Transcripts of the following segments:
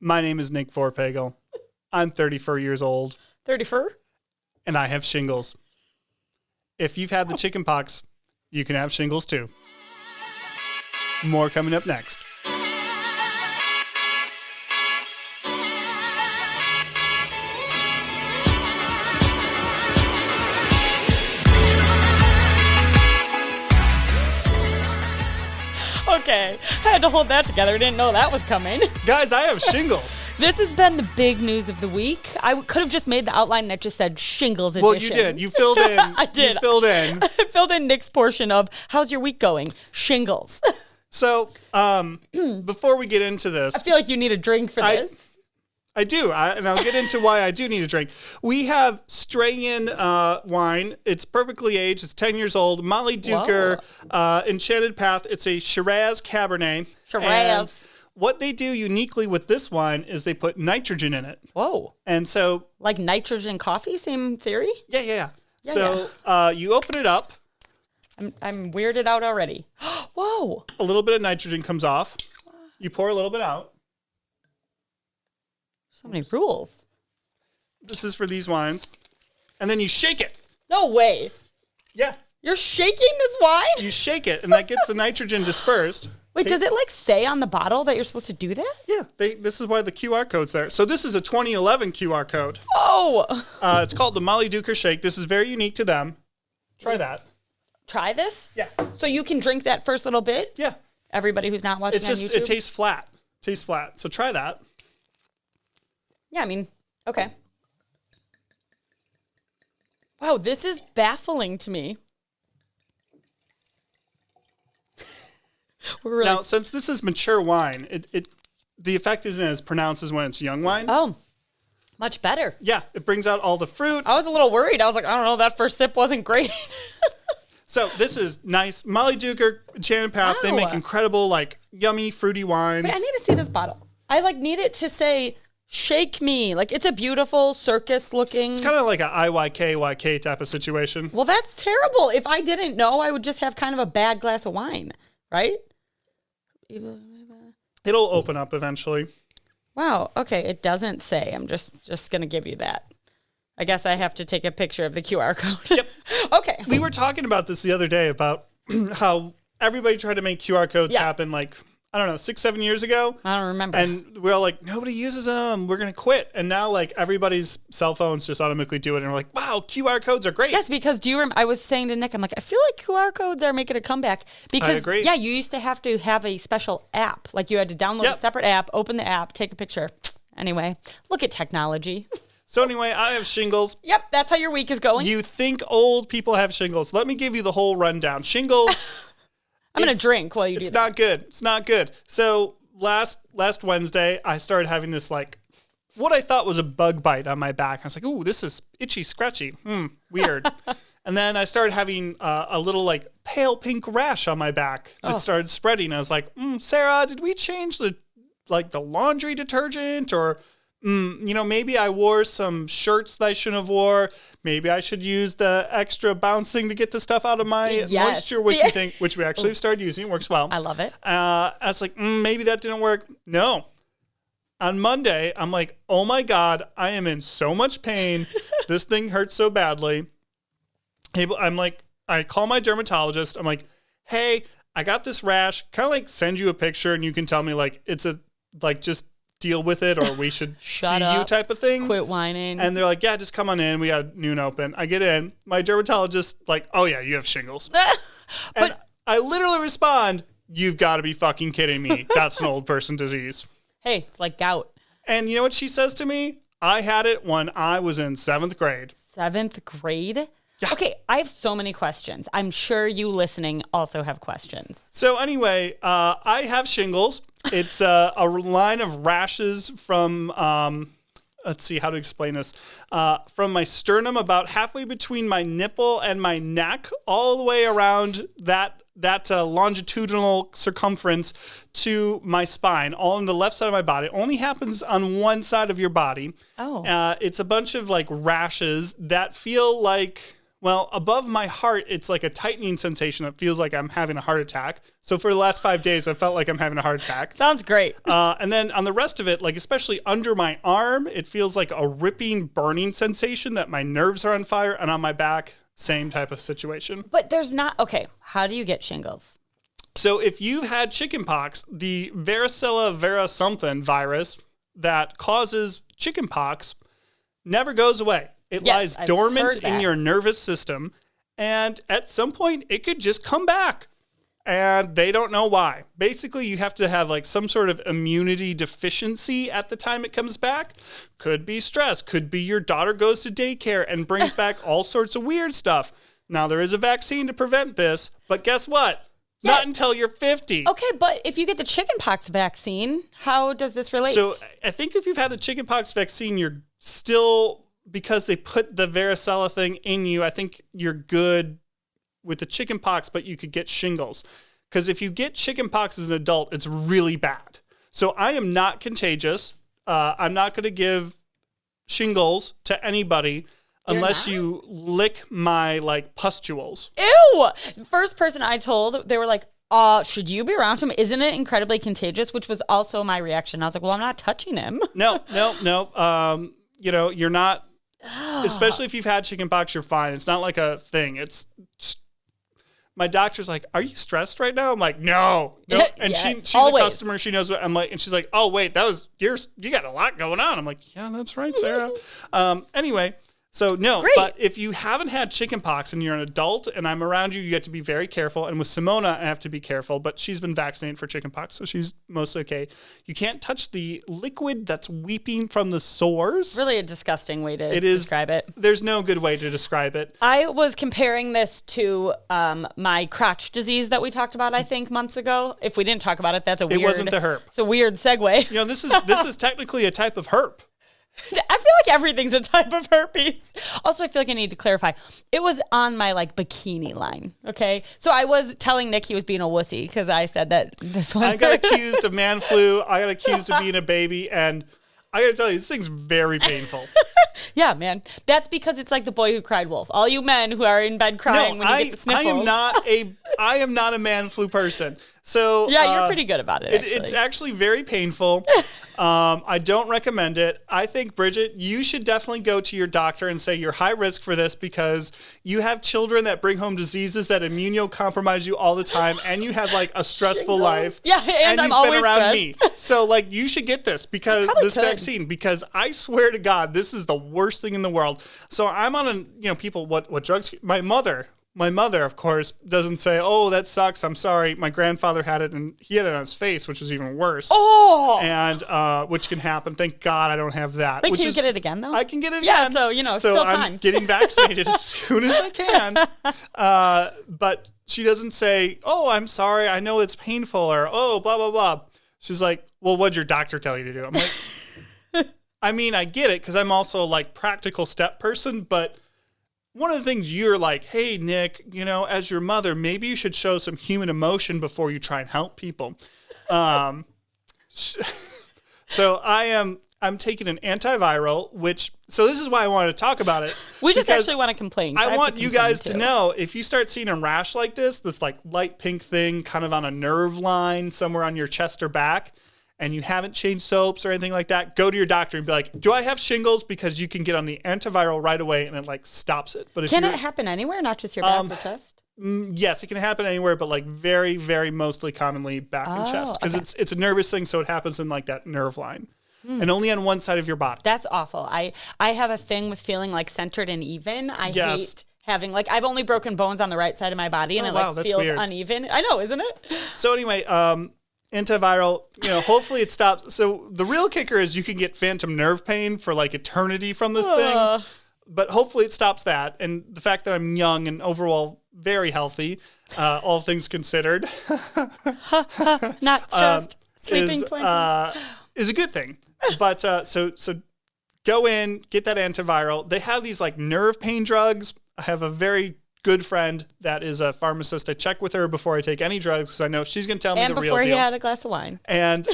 My name is Nick Vorpagel. I'm 34 years old. 34? And I have shingles. If you've had the chicken pox, you can have shingles too. More coming up next. Okay, I had to hold that together. Didn't know that was coming. Guys, I have shingles. This has been the big news of the week. I could have just made the outline that just said shingles edition. Well, you did. You filled in. I did. You filled in. I filled in Nick's portion of how's your week going? Shingles. So, before we get into this, I feel like you need a drink for this. I do, and I'll get into why I do need a drink. We have Strayan wine. It's perfectly aged. It's 10 years old. Molly Duker, Enchanted Path. It's a Shiraz Cabernet. Shiraz. And what they do uniquely with this wine is they put nitrogen in it. Whoa. And so... Like nitrogen coffee, same theory? Yeah. So you open it up. I'm weirded out already. Whoa. A little bit of nitrogen comes off. You pour a little bit out. So many rules. This is for these wines. And then you shake it. No way. Yeah. You're shaking this wine? You shake it, and that gets the nitrogen dispersed. Wait, does it like say on the bottle that you're supposed to do that? Yeah. This is why the QR code's there. So this is a 2011 QR code. Oh. It's called the Molly Duker Shake. This is very unique to them. Try that. Try this? Yeah. So you can drink that first little bit? Yeah. Everybody who's not watching on YouTube? It tastes flat. So try that. Yeah, I mean, okay. Wow, this is baffling to me. Now, since this is mature wine, the effect isn't as pronounced as when it's young wine. Oh, much better. Yeah, it brings out all the fruit. I was a little worried. I was like, I don't know, that first sip wasn't great. So this is nice. Molly Duker, Enchanted Path, Wow. They make incredible, yummy, fruity wines. Wait, I need to see this bottle. I need it to say, shake me. It's a beautiful circus looking. It's kind of like a IYK type of situation. Well, that's terrible. If I didn't know, I would just have kind of a bad glass of wine, right? It'll open up eventually. Wow. Okay. It doesn't say. I'm just going to give you that. I guess I have to take a picture of the QR code. Yep. Okay. We were talking about this the other day about how everybody tried to make QR codes happen 6-7 years ago. I don't remember. And we're all like, nobody uses them. We're going to quit. And now everybody's cell phones just automatically do it. And we're like, wow, QR codes are great. Yes, because I was saying to Nick, I'm like, I feel like QR codes are making a comeback. Because, I agree. Yeah, you used to have to have a special app. You had to download a separate app, open the app, take a picture. Anyway, look at technology. So anyway, I have shingles. Yep, that's how your week is going. You think old people have shingles. Let me give you the whole rundown. Shingles... I'm going to drink while you do that. It's not good. It's not good. So last Wednesday, I started having this what I thought was a bug bite on my back. I was like, ooh, this is itchy, scratchy. Weird. And then I started having a little pale pink rash on my back that started spreading. I was like, Sarah, did we change the laundry detergent or... maybe I wore some shirts that I shouldn't have wore. Maybe I should use the extra bouncing to get the stuff out of my moisture, which we actually have started using. It works well. I love it. I was like, maybe that didn't work. No. On Monday, I'm like, oh my God, I am in so much pain. This thing hurts so badly. I call my dermatologist. I'm like, hey, I got this rash. Kind of send you a picture and you can tell me it's just deal with it or we should see you type of thing. Quit whining. And they're like, yeah, just come on in. We got noon open. I get in. My dermatologist oh yeah, you have shingles. And I literally respond, you've got to be fucking kidding me. That's an old person disease. Hey, it's like gout. And you know what she says to me? I had it when I was in 7th grade. 7th grade? Yeah. Okay, I have so many questions. I'm sure you listening also have questions. So anyway, I have shingles. It's a line of rashes from, let's see how to explain this, from my sternum about halfway between my nipple and my neck, all the way around that longitudinal circumference to my spine, all on the left side of my body. It only happens on one side of your body. Oh. It's a bunch of rashes that feel like Well, above my heart, it's like a tightening sensation that feels like I'm having a heart attack. So for the last 5 days, I felt like I'm having a heart attack. Sounds great. And then on the rest of it, like especially under my arm, it feels like a ripping, burning sensation that my nerves are on fire. And on my back, same type of situation. But there's not, okay, how do you get shingles? So if you've had chickenpox, the varicella vera something virus that causes chickenpox never goes away. It lies dormant in your nervous system, and at some point, it could just come back, and they don't know why. Basically, you have to have like some sort of immunity deficiency at the time it comes back. Could be stress. Could be your daughter goes to daycare and brings back all sorts of weird stuff. Now, there is a vaccine to prevent this, but guess what? Yeah. Not until you're 50. Okay, but if you get the chickenpox vaccine, how does this relate? So I think if you've had the chickenpox vaccine, you're still... because they put the varicella thing in you, I think you're good with the chickenpox, but you could get shingles. Because if you get chickenpox as an adult, it's really bad. So I am not contagious. I'm not going to give shingles to anybody unless you lick my like pustules. Ew! First person I told, they were like, should you be around him? Isn't it incredibly contagious? Which was also my reaction. I was like, well, I'm not touching him. No. You know, you're not. Especially if you've had chickenpox, you're fine. It's not like a thing. It's my doctor's like, "Are you stressed right now?" I'm like, "No." And yes, she's always. a customer. She knows what I'm like, and she's like, "Oh wait, you got a lot going on." I'm like, "Yeah, that's right, Sarah." Anyway. So no, Great. But if you haven't had chickenpox and you're an adult and I'm around you, you have to be very careful. And with Simona, I have to be careful, but she's been vaccinated for chickenpox, so she's mostly okay. You can't touch the liquid that's weeping from the sores. Really a disgusting way to describe it. There's no good way to describe it. I was comparing this to my crotch disease that we talked about, I think, months ago. If we didn't talk about it, that's a weird... It wasn't the herp. It's a weird segue. You know, this is technically a type of herp. I feel like everything's a type of herpes. Also, I feel like I need to clarify. It was on my like bikini line. Okay. So I was telling Nick he was being a wussy because I said that this one. I got accused of man flu. I got accused of being a baby. And I got to tell you, this thing's very painful. Yeah, man. That's because it's like the boy who cried wolf. All you men who are in bed crying when you get the sniffles. I am not a man flu person. So yeah, you're pretty good about it. It's actually very painful. I don't recommend it. I think, Bridget, you should definitely go to your doctor and say you're high risk for this because you have children that bring home diseases that immunocompromise you all the time, and you have like a stressful life. Yeah, and I'm always been around stressed. me. So like you should get this because vaccine, because I swear to God, this is the worst thing in the world. So I'm on people, what drugs? My mother, of course, doesn't say, "Oh, that sucks. I'm sorry." My grandfather had it, and he had it on his face, which was even worse. Oh, and which can happen. Thank God I don't have that. Wait, can you get it again though? I can get it again. again. So still time. I'm getting vaccinated as soon as I can. But she doesn't say, "Oh, I'm sorry. I know it's painful," or "Oh, blah blah blah." She's like, "Well, what'd your doctor tell you to do?" I'm like, I mean, I get it because I'm also like practical step person, but. One of the things you're like, hey, Nick, as your mother, maybe you should show some human emotion before you try and help people. So I'm taking an antiviral, so this is why I wanted to talk about it. We just actually want to complain. I want you guys to know, if you start seeing a rash like this like light pink thing kind of on a nerve line somewhere on your chest or back, and you haven't changed soaps or anything like that, go to your doctor and be like, do I have shingles? Because you can get on the antiviral right away and it like stops it. But can it happen anywhere, not just your back or chest? Yes, it can happen anywhere, but like very, very mostly commonly back and chest. Because it's a nervous thing, so it happens in like that nerve line. And only on one side of your body. That's awful. I have a thing with feeling like centered and even. I hate having I've only broken bones on the right side of my body and it feels weird. Uneven. I know, isn't it? So anyway, antiviral, hopefully it stops. So the real kicker is you can get phantom nerve pain for like eternity from this thing, but hopefully it stops that. And the fact that I'm young and overall very healthy, all things considered, not stressed, sleeping plenty, is a good thing. But so go in, get that antiviral. They have these like nerve pain drugs. I have a very good friend that is a pharmacist. I check with her before I take any drugs because I know she's going to tell me the real deal. And before he had a glass of wine. And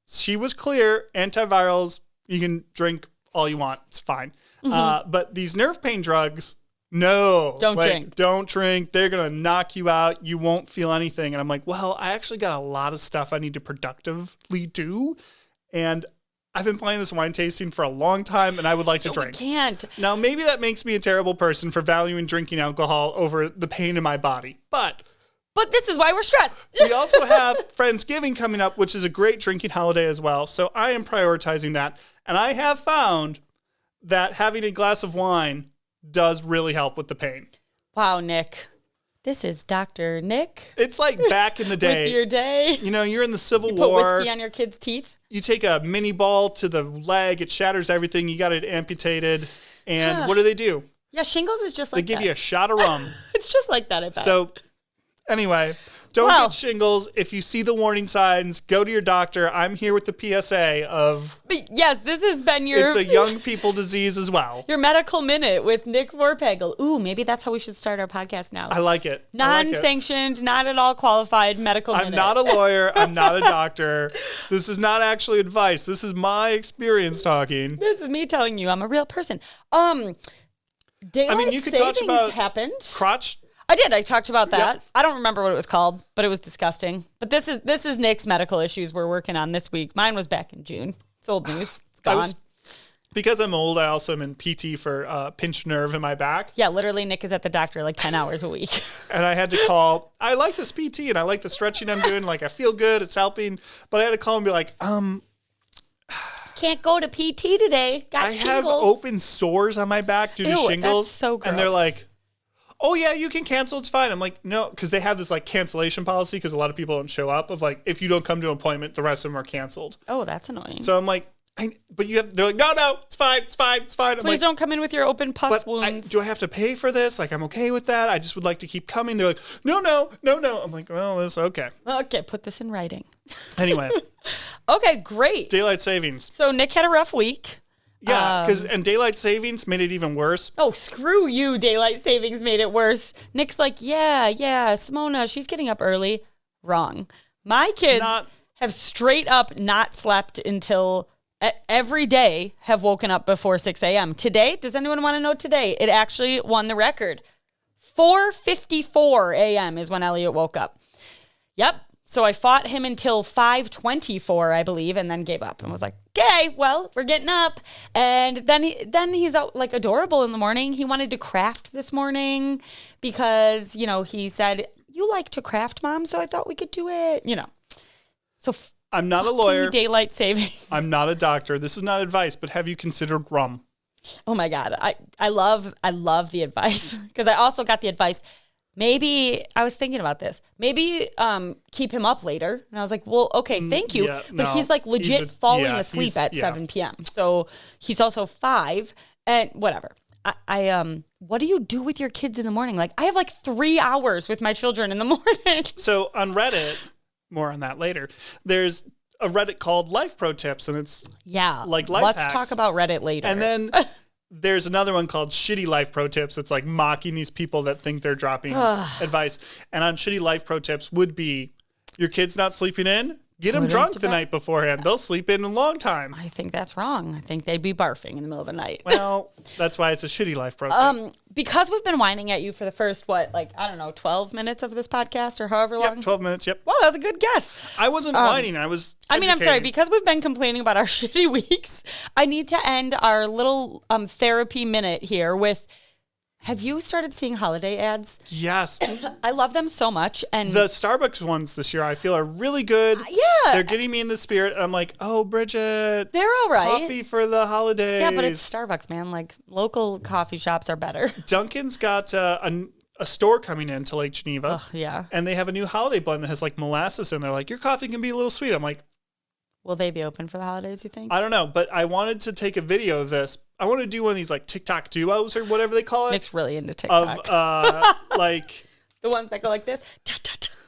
she was clear. Antivirals, you can drink all you want. It's fine. But these nerve pain drugs, no, Don't drink. Don't drink. They're going to knock you out. You won't feel anything. And I'm like, well, I actually got a lot of stuff I need to productively do. And I've been planning this wine tasting for a long time, and I would like to drink. We can't. Now, maybe that makes me a terrible person for valuing drinking alcohol over the pain in my body. But this is why we're stressed. we also have Friendsgiving coming up, which is a great drinking holiday as well. So I am prioritizing that. And I have found that having a glass of wine does really help with the pain. Wow, Nick. This is Dr. Nick. It's like back in the day. With your day. You know, you're in the Civil Put War. whiskey on your kid's teeth. You take a mini ball to the leg. It shatters everything. You got it amputated. And what do? Yeah, shingles is just like They give you a shot of rum. It's just like that, I bet. So anyway, don't get shingles. If you see the warning signs, go to your doctor. I'm here with the PSA of... But yes, this has been your... It's a young people disease as well. Your medical minute with Nick Vorpagel. Ooh, maybe that's how we should start our podcast now. I like it. Non-sanctioned, not at all qualified medical minute. I'm not a lawyer. I'm not a doctor. This is not actually advice. This is my experience talking. This is me telling you I'm a real person. Daylight you could talk savings about happened. crotch... I did. I talked about that. Yep. I don't remember what it was called, but it was disgusting. But this is Nick's medical issues we're working on this week. Mine was back in June. It's old news. It's gone. Because I'm old, I also am in PT for pinched nerve in my back. Yeah, literally Nick is at the doctor like 10 hours a week. And I had to call. I like this PT and I like the stretching I'm doing. Like, I feel good. It's helping. But I had to call and be like, can't go to PT today. Got shingles. have open sores on my back due to shingles. That's so gross. And they're like, oh yeah, you can cancel. It's fine. I'm like, no, because they have this like cancellation policy because a lot of people don't show up. Of like, if you don't come to an appointment, the rest of them are canceled. Oh, that's annoying. So I'm like, but you have. They're like, no, it's fine. I'm Please don't come in with your open pus wounds. Do I have to pay for this? Like, I'm okay with that. I just would like to keep coming. They're like, no. I'm like, well, this okay. Okay, put this in writing. Anyway. Okay, great. Daylight savings. So Nick had a rough week. Yeah, and daylight savings made it even worse. Oh, screw you. Daylight savings made it worse. Nick's like, yeah, Simona, she's getting up early. Wrong. My kids have straight up not slept until every day have woken up before 6 a.m. Today, does anyone want to know today? It actually won the record. 4:54 a.m. is when Elliot woke up. Yep. So I fought him until 5:24, I believe, and then gave up and was like, okay, well, we're getting up. And then he's out like adorable in the morning. He wanted to craft this morning because, he said, you like to craft, Mom, so I thought we could do it, So I'm not a lawyer. Daylight savings. I'm not a doctor. This is not advice, but have you considered rum? Oh my God. I love the advice because I also got the advice. Maybe I was thinking about this. Maybe keep him up later. And I was like, well, okay, thank you. Yeah, but he's like legit falling asleep at 7 p.m. So he's also 5 and whatever. I what do you do with your kids in the morning? Like I have like 3 hours with my children in the morning. So on Reddit, more on that later, there's a Reddit called Life Pro Tips, and it's like life Let's hacks. talk about Reddit later. And then there's another one called Shitty Life Pro Tips. It's like mocking these people that think they're dropping advice. And on Shitty Life Pro Tips would be your kid's not sleeping in. Get them drunk the night beforehand. They'll sleep in a long time. I think that's wrong. I think they'd be barfing in the middle of the night. Well, that's why it's a Shitty Life Pro Tip. Because we've been whining at you for the first, 12 minutes of this podcast or however long? Yep, 12 minutes, yep. Wow, that was a good guess. I wasn't whining. I was I'm sorry. Because we've been complaining about our shitty weeks, I need to end our little therapy minute here with... Have you started seeing holiday ads? Yes. I love them so much. And the Starbucks ones this year I feel are really good. Yeah. They're getting me in the spirit. I'm like, oh, Bridget. They're all right. Coffee for the holidays. Yeah, but it's Starbucks, man. Like, local coffee shops are better. Dunkin's got a store coming in to Lake Geneva. Ugh, yeah. And they have a new holiday blend that has like molasses in there. Like, your coffee can be a little sweet. I'm like, will they be open for the holidays, you think? I don't know, but I wanted to take a video of this. I want to do one of these like TikTok duos or whatever they call it. Nick's really into TikTok. Of like the ones that go like this.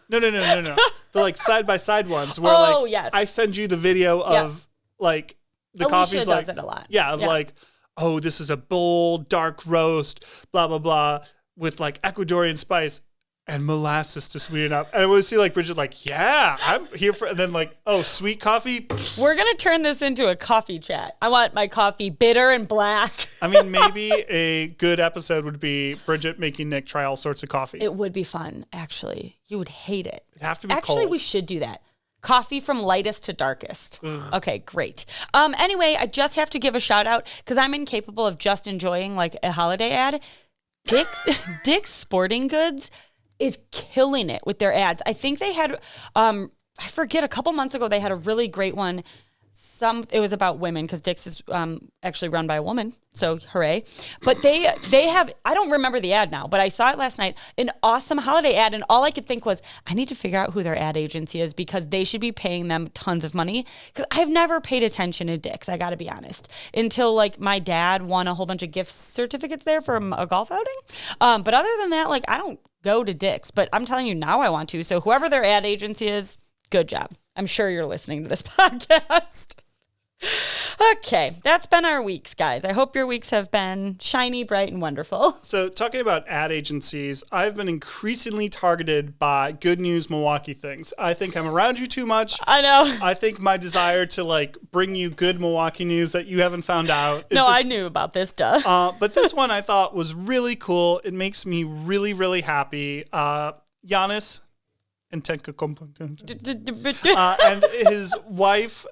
No. The like side by side ones where yes. I send you the video of like the Alicia coffee's like does it a lot. Yeah, like, oh, this is a bold dark roast, blah blah blah, with like Ecuadorian spice. and molasses to sweeten it up. And I would see like Bridget like, yeah, I'm here for, and then like, oh, sweet coffee. We're going to turn this into a coffee chat. I want my coffee bitter and black. I mean, maybe a good episode would be Bridget making Nick try all sorts of coffee. It would be fun, actually. You would hate it. It'd have to be Actually, cold. we should do that. Coffee from lightest to darkest. Ugh. Okay, great. Anyway, I just have to give a shout out because I'm incapable of just enjoying like a holiday ad. Dick's Sporting Goods is killing it with their ads. I think they had, I forget, a couple months ago, they had a really great one. It was about women because Dick's is actually run by a woman, so hooray. But they have, I don't remember the ad now, but I saw it last night, an awesome holiday ad, and all I could think was, I need to figure out who their ad agency is because they should be paying them tons of money because I've never paid attention to Dick's, I got to be honest, until like my dad won a whole bunch of gift certificates there from a golf outing. But other than that, like I don't go to Dick's, but I'm telling you now I want to. So whoever their ad agency is, good job. I'm sure you're listening to this podcast. Okay, that's been our weeks, guys. I hope your weeks have been shiny, bright, and wonderful. So talking about ad agencies, I've been increasingly targeted by Good News Milwaukee things. I think I'm around you too much. I know. I think my desire to like bring you good Milwaukee news that you haven't found out. I knew about this, duh. But this one I thought was really cool. It makes me really, really happy. Giannis and and his wife,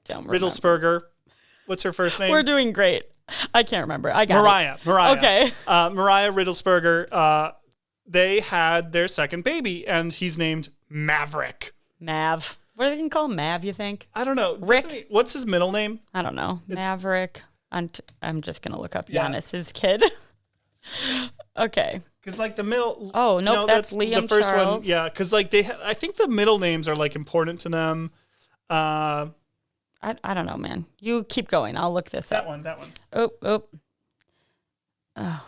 Riddlesberger. What's her first name? We're doing great. I can't remember. I got Mariah. it. Mariah. Okay. Mariah Riddlesberger. They had their second baby, and he's named Maverick. Mav. What are they going to call him? Mav, you think? I don't know. Rick? What's his middle name? I don't know. Maverick. I'm just going to look up Yeah. Giannis's kid. Okay. Because like the middle. Oh, nope, that's Liam the first Charles. one. Yeah, because like I think the middle names are like important to them. I don't know, man. You keep going. I'll look this up. That one. Oh.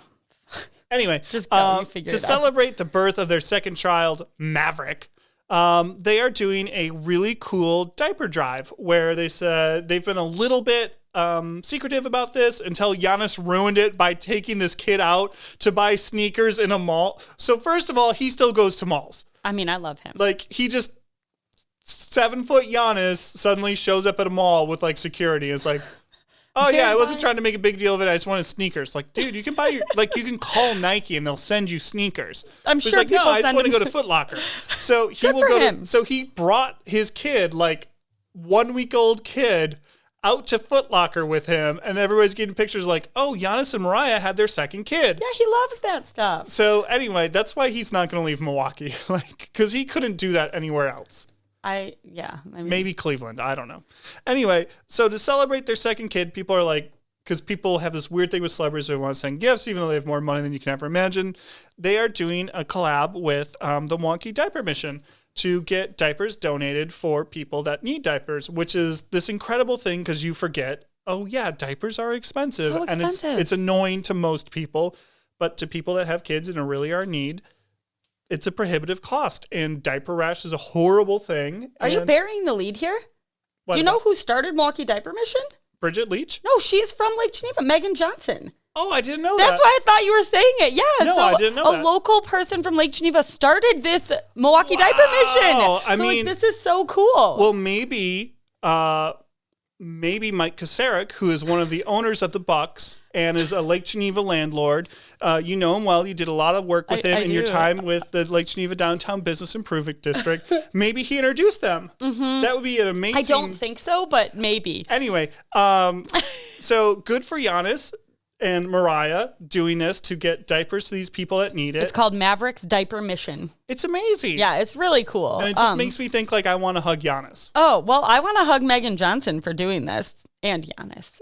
Anyway, Just go. You figure to it out. celebrate the birth of their second child, Maverick, they are doing a really cool diaper drive where they said they've been a little bit secretive about this until Giannis ruined it by taking this kid out to buy sneakers in a mall. So first of all, he still goes to malls. I mean, I love him. Like he just 7-foot Giannis suddenly shows up at a mall with like security. It's like, oh yeah, I wasn't trying to make a big deal of it. I just wanted sneakers. Like, dude, you can buy you can call Nike and they'll send you sneakers. I'm But sure he's like, no, people I just send want to him- go to Foot Locker. So he Good will for go him. so he brought his kid, like 1-week-old kid, out to Foot Locker with him, and everybody's getting pictures like, oh, Giannis and Mariah had their second kid. Yeah, he loves that stuff. So anyway, that's why he's not going to leave Milwaukee, like, because he couldn't do that anywhere else. I mean, Maybe Cleveland. I don't know. Anyway, so to celebrate their second kid, people are like, because people have this weird thing with celebrities, they want to send gifts, even though they have more money than you can ever imagine. They are doing a collab with the Milwaukee Diaper Mission to get diapers donated for people that need diapers, which is this incredible thing because you forget, oh yeah, diapers are expensive. So And expensive. it's annoying to most people, but to people that have kids and really are in need, it's a prohibitive cost. And diaper rash is a horrible thing. are you And- burying the lead here? What Do you know about who started Milwaukee Diaper Mission? Bridget Leach? No, she's from Lake Geneva, Megan Johnson. Oh, I didn't know That's that. why I thought you were saying it. Yeah. No, so I didn't know a that. local person from Lake Geneva started this Milwaukee Diaper Mission. I so mean- this is so cool. Well, maybe Mike Kasarik, who is one of the owners of the Bucks and is a Lake Geneva landlord, you know him well. You did a lot of work with him I in your do. time with the Lake Geneva Downtown Business Improvement District. Maybe he introduced them. That would be an amazing. I don't think so, but maybe. Anyway, so good for Giannis and Mariah doing this to get diapers to these people that need it. It's called Maverick's Diaper Mission. It's amazing. Yeah, it's really cool. And it just makes me think like I want to hug Giannis. Oh, well, I want to hug Megan Johnson for doing this and Giannis.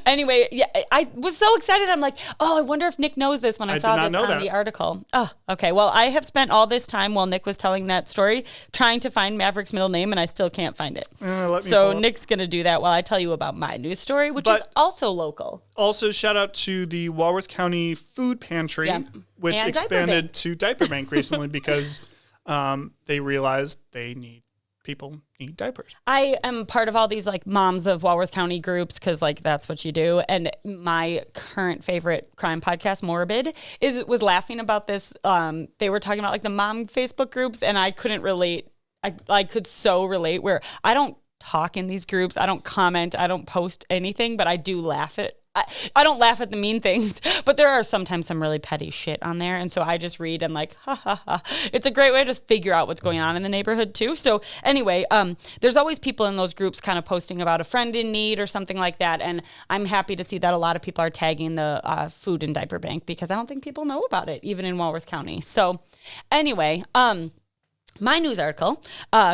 Anyway, yeah, I was so excited. I'm like, oh, I wonder if Nick knows this when I I saw did not this know on that. the article. Oh, okay. Well, I have spent all this time while Nick was telling that story trying to find Maverick's middle name, and I still can't find it. Let me So pull it. Nick's going to do that while I tell you about my news story, which is But- also local. Also, shout out to the Walworth County Food Pantry, Yeah. which And Diaper expanded Bank. to Diaper Bank recently because they realized they need people need diapers. I am part of all these like moms of Walworth County groups because like that's what you do. And my current favorite crime podcast, Morbid, was laughing about this. They were talking about like the mom Facebook groups, and I couldn't relate. I could so relate where I don't talk in these groups. I don't comment. I don't post anything, but I do laugh at. I don't laugh at the mean things, but there are sometimes some really petty shit on there. And so I just read and like, ha, ha, ha. It's a great way to figure out what's going on in the neighborhood too. So anyway, there's always people in those groups kind of posting about a friend in need or something like that. And I'm happy to see that a lot of people are tagging the food and diaper bank because I don't think people know about it, even in Walworth County. So anyway, my news article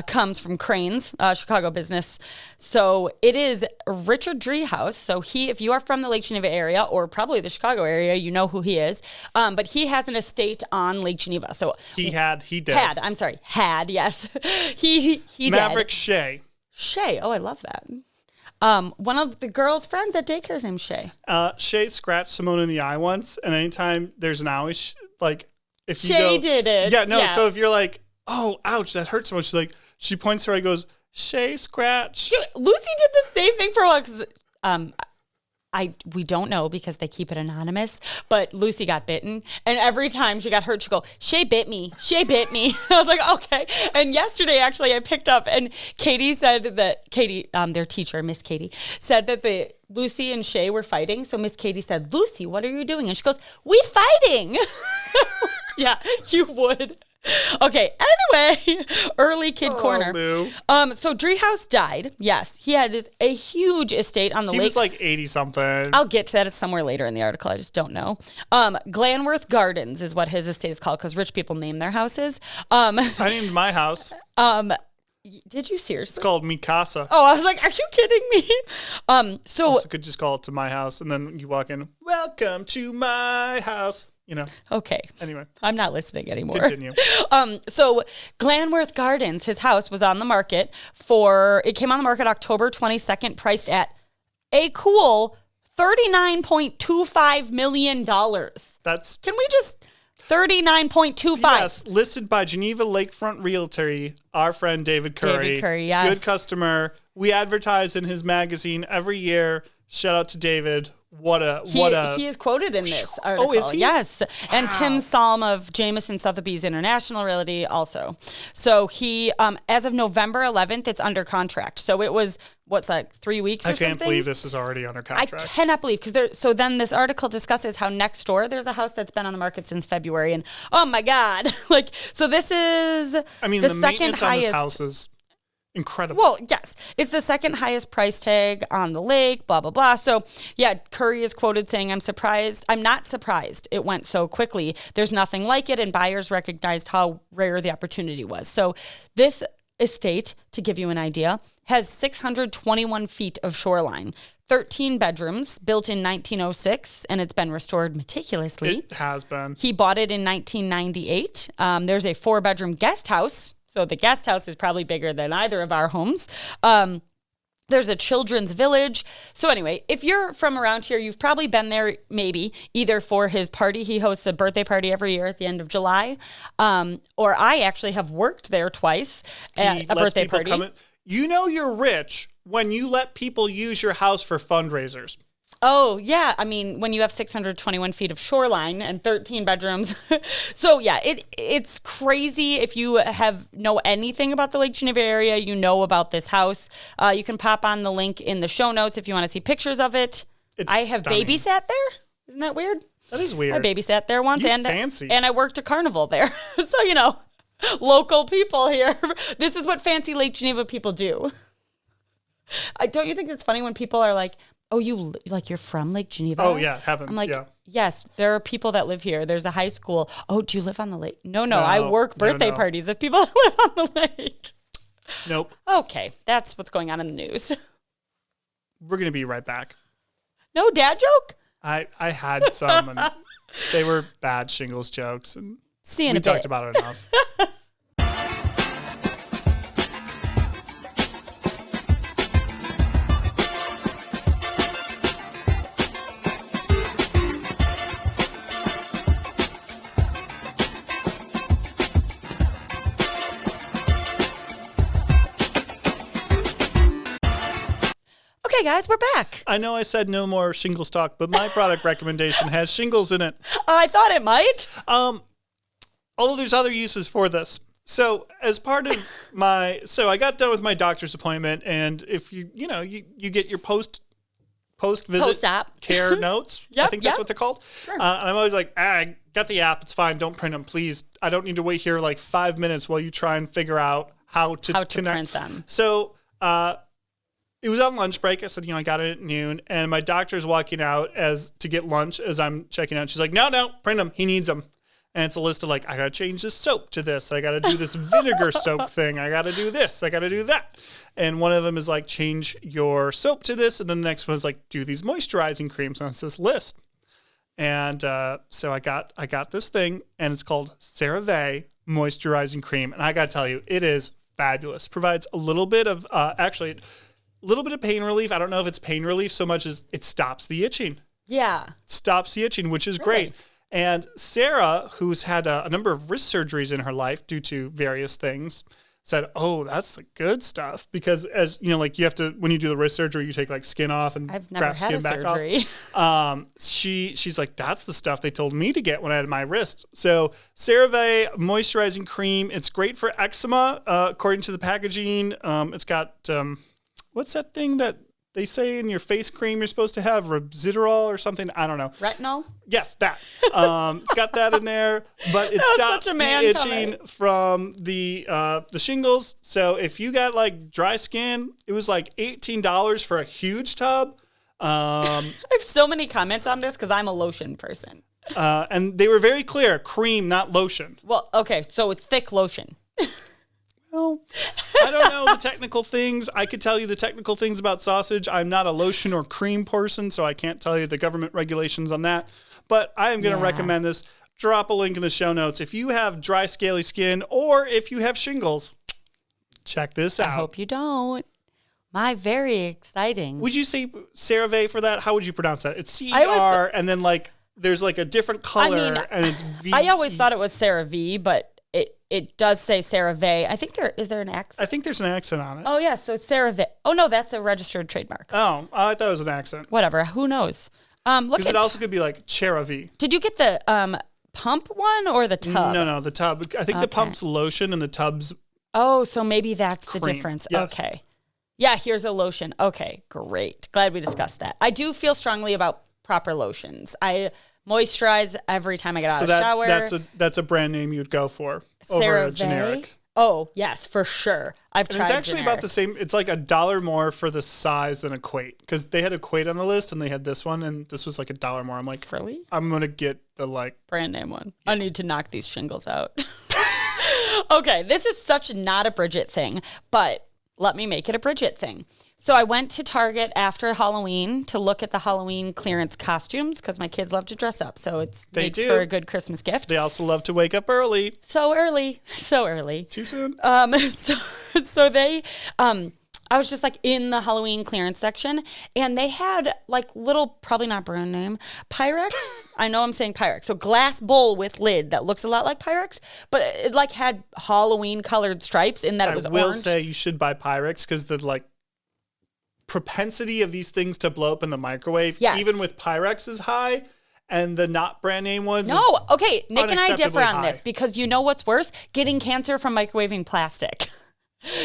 comes from Crane's, Chicago business. So it is Richard Driehaus. So if you are from the Lake Geneva area or probably the Chicago area, you know who he is. But he has an estate on Lake Geneva. So He did. Had, yes. he Maverick did. Shay. Oh, I love that. One of the girl's friends at daycare is named Shay. Shay scratched Simone in the eye once, and anytime there's an owie, like if you Shay did it. Yeah, no. Yeah. So if you're like, oh, ouch, that hurts so much. She points to her and goes, Shay scratch. Dude, Lucy did the same thing for a while because we don't know because they keep it anonymous, but Lucy got bitten. And every time she got hurt, she'd go, Shay bit me. Shay bit me. I was like, okay. And yesterday, actually, I picked up and Katie said that, their teacher, Miss Katie, said that Lucy and Shay were fighting. So Miss Katie said, Lucy, what are you doing? And she goes, we fighting. Yeah, you would. Okay, anyway, early kid corner. Boo. So Driehaus died. Yes, he had a huge estate on the lake. He was like 80-something. I'll get to that. It's somewhere later in the article. I just don't know. Glanworth Gardens is what his estate is called because rich people name their houses. I named my house. Did you seriously? It's called Mikasa. Oh, I was like, are you kidding me? So also could just call it To My House, and then you walk in, welcome to my house. You know. Okay. Anyway. I'm not listening anymore. Continue. So Glanworth Gardens, his house was on the market it came on the market October 22nd, priced at a cool $39.25 million. Can we just 39.25? Yes, listed by Geneva Lakefront Realty, our friend David Curry. David Curry, yes. Good customer. We advertise in his magazine every year. Shout out to David. He is quoted in this article. Oh, is he? Yes. Wow. And Tim Salm of Jameson Sotheby's International Realty also. So he, as of November 11th, it's under contract. So it was, 3 weeks or something? I can't believe this is already under contract. I cannot believe, so then this article discusses how next door, there's a house that's been on the market since February. And oh my God. So this is the second highest. On this house is incredible. Well, yes. It's the second highest price tag on the lake, blah, blah, blah. So, yeah, Curry is quoted saying, I'm not surprised it went so quickly. There's nothing like it, and buyers recognized how rare the opportunity was. So this estate, to give you an idea, has 621 feet of shoreline, 13 bedrooms, built in 1906, and it's been restored meticulously. It has been. He bought it in 1998. There's a 4-bedroom guest house. So the guest house is probably bigger than either of our homes. There's a children's village. So anyway, if you're from around here, you've probably been there maybe either for his party. He hosts a birthday party every year at the end of July. Or I actually have worked there twice at a birthday party. You know you're rich when you let people use your house for fundraisers. Oh, yeah. I mean, when you have 621 feet of shoreline and 13 bedrooms. So, yeah, it's crazy. If you know anything about the Lake Geneva area, you know about this house. You can pop on the link in the show notes if you want to see pictures of it. I have babysat there. Isn't that weird? That is weird. I babysat there once. Fancy. And I worked a carnival there. So, local people here. This is what fancy Lake Geneva people do. Don't you think it's funny when people are like, oh, you're from Lake Geneva? Oh, yeah, it happens. I'm like, yeah. Yes, there are people that live here. There's a high school. Oh, do you live on the lake? No, I work birthday parties of people that live on the lake. Nope. Okay, that's what's going on in the news. We're going to be right back. No dad joke? I had some, and they were bad shingles jokes, and we talked about it enough. Okay, guys, we're back. I know I said no more shingles talk, but my product recommendation has shingles in it. I thought it might. Although there's other uses for this. So as part of I got done with my doctor's appointment, and if you get your post-visit Post-op. care notes. Yep, I think that's yep. what they're called. Sure. And I'm always like, I got the app. It's fine. Don't print them, please. I don't need to wait here like 5 minutes while you try and figure out how to connect. Print them. So it was on lunch break. I said, I got it at noon, and my doctor's walking out to get lunch as I'm checking out. She's like, no, print them. He needs them. And it's a list of like, I got to change this soap to this. I got to do this vinegar soap thing. I got to do this. I got to do that. And one of them is like, change your soap to this. And then the next one is like, do these moisturizing creams. And it's this list. And so I got this thing, and it's called Cerave Moisturizing Cream. And I got to tell you, it is fabulous. Provides a little bit of, a little bit of pain relief. I don't know if it's pain relief so much as it stops the itching. Yeah. Stops the itching, which is great. And Sarah, who's had a number of wrist surgeries in her life due to various things, said, oh, that's the good stuff. Because as like you have to, when you do the wrist surgery, you take like skin off and I've never graft had skin a back surgery. off. She's like, that's the stuff they told me to get when I had my wrist. So Cerave moisturizing cream, it's great for eczema, according to the packaging. It's got, what's that thing that they say in your face cream you're supposed to have? Resveratrol or something? I don't know. Retinol? Yes, that. It's got that in there, but it stops the itching from the shingles. So if you got like dry skin, it was like $18 for a huge tub. I have so many comments on this because I'm a lotion person. And they were very clear, cream, not lotion. Well, okay, so it's thick lotion. Well, I don't know the technical things. I could tell you the technical things about sausage. I'm not a lotion or cream person, so I can't tell you the government regulations on that. But I am going to recommend this. Drop a link in the show notes. If you have dry, scaly skin, or if you have shingles, check this out. I hope you don't. My, very exciting. Would you say Cerave for that? How would you pronounce that? It's C-E-R, and then like there's like a different color, and it's V. I always thought it was Cerave, but it does say Cerave. I think is there an accent? I think there's an accent on it. Oh, yeah, so Cerave. Oh, no, that's a registered trademark. Oh, I thought it was an accent. Whatever, who knows? Because it also could be like Cerave. Did you get the pump one or the tub? No, the tub. I think the pump's lotion and the tub's Oh, so maybe that's cream. the difference. Yes. Okay. Yeah, here's a lotion. Okay, great. Glad we discussed that. I do feel strongly about proper lotions. I moisturize every time I get out of the shower. That's a brand name you'd go for over a generic. Oh, yes, for sure. I've tried It's actually generic. about the same. It's like $1 more for the size than Equate, because they had Equate on the list and they had this one, and this was like $1 more. I'm like, really? I'm gonna get the like brand name one. I need to knock these shingles out. Okay, this is such not a Bridget thing, but let me make it a Bridget thing. So I went to Target after Halloween to look at the Halloween clearance costumes because my kids love to dress up. So makes for a good Christmas gift. They also love to wake up early. So early. Too soon. So they, I was just like in the Halloween clearance section, and they had like little, probably not brand name, Pyrex. I know I'm saying Pyrex. So glass bowl with lid that looks a lot like Pyrex, but it like had Halloween colored stripes in that it was orange. I will say you should buy Pyrex because the like propensity of these things to blow up in the microwave, even with Pyrex, is high, and the not brand name ones. No, okay, Nick and I differ on high. this because you know what's worse? Getting cancer from microwaving plastic.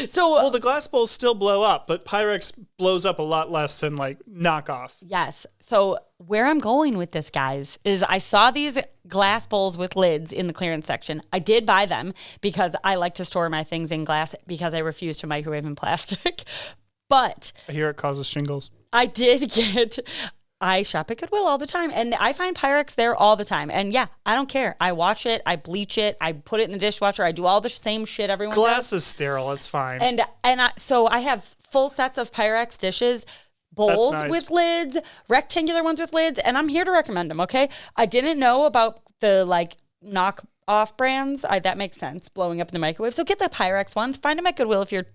So well, the glass bowls still blow up, but Pyrex blows up a lot less than like knockoff. Yes. So where I'm going with this, guys, is I saw these glass bowls with lids in the clearance section. I did buy them because I like to store my things in glass because I refuse to microwave in plastic. But I hear it causes shingles. I shop at Goodwill all the time, and I find Pyrex there all the time. And yeah, I don't care. I wash it, I bleach it, I put it in the dishwasher, I do all the same shit everyone does. Glass is sterile, it's fine. So I have full sets of Pyrex dishes, bowls with lids, rectangular ones with lids, and I'm here to recommend them, okay? I didn't know about the like knock-off brands. That makes sense, blowing up in the microwave. So get the Pyrex ones. Find them at Goodwill if you're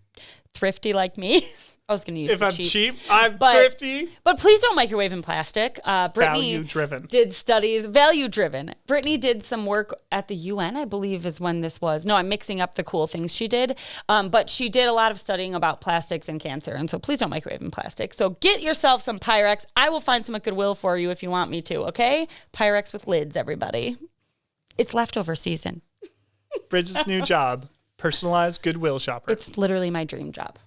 thrifty like me. I was going to use If the I'm cheap. cheap, I'm But- thrifty. But please don't microwave in plastic. Brittany Value-driven. did studies, value-driven. Brittany did some work at the UN, I believe is when this was. No, I'm mixing up the cool things she did. But she did a lot of studying about plastics and cancer. And so please don't microwave in plastic. So get yourself some Pyrex. I will find some at Goodwill for you if you want me to, okay? Pyrex with lids, everybody. It's leftover season. Bridget's new job, personalized Goodwill shopper. It's literally my dream job.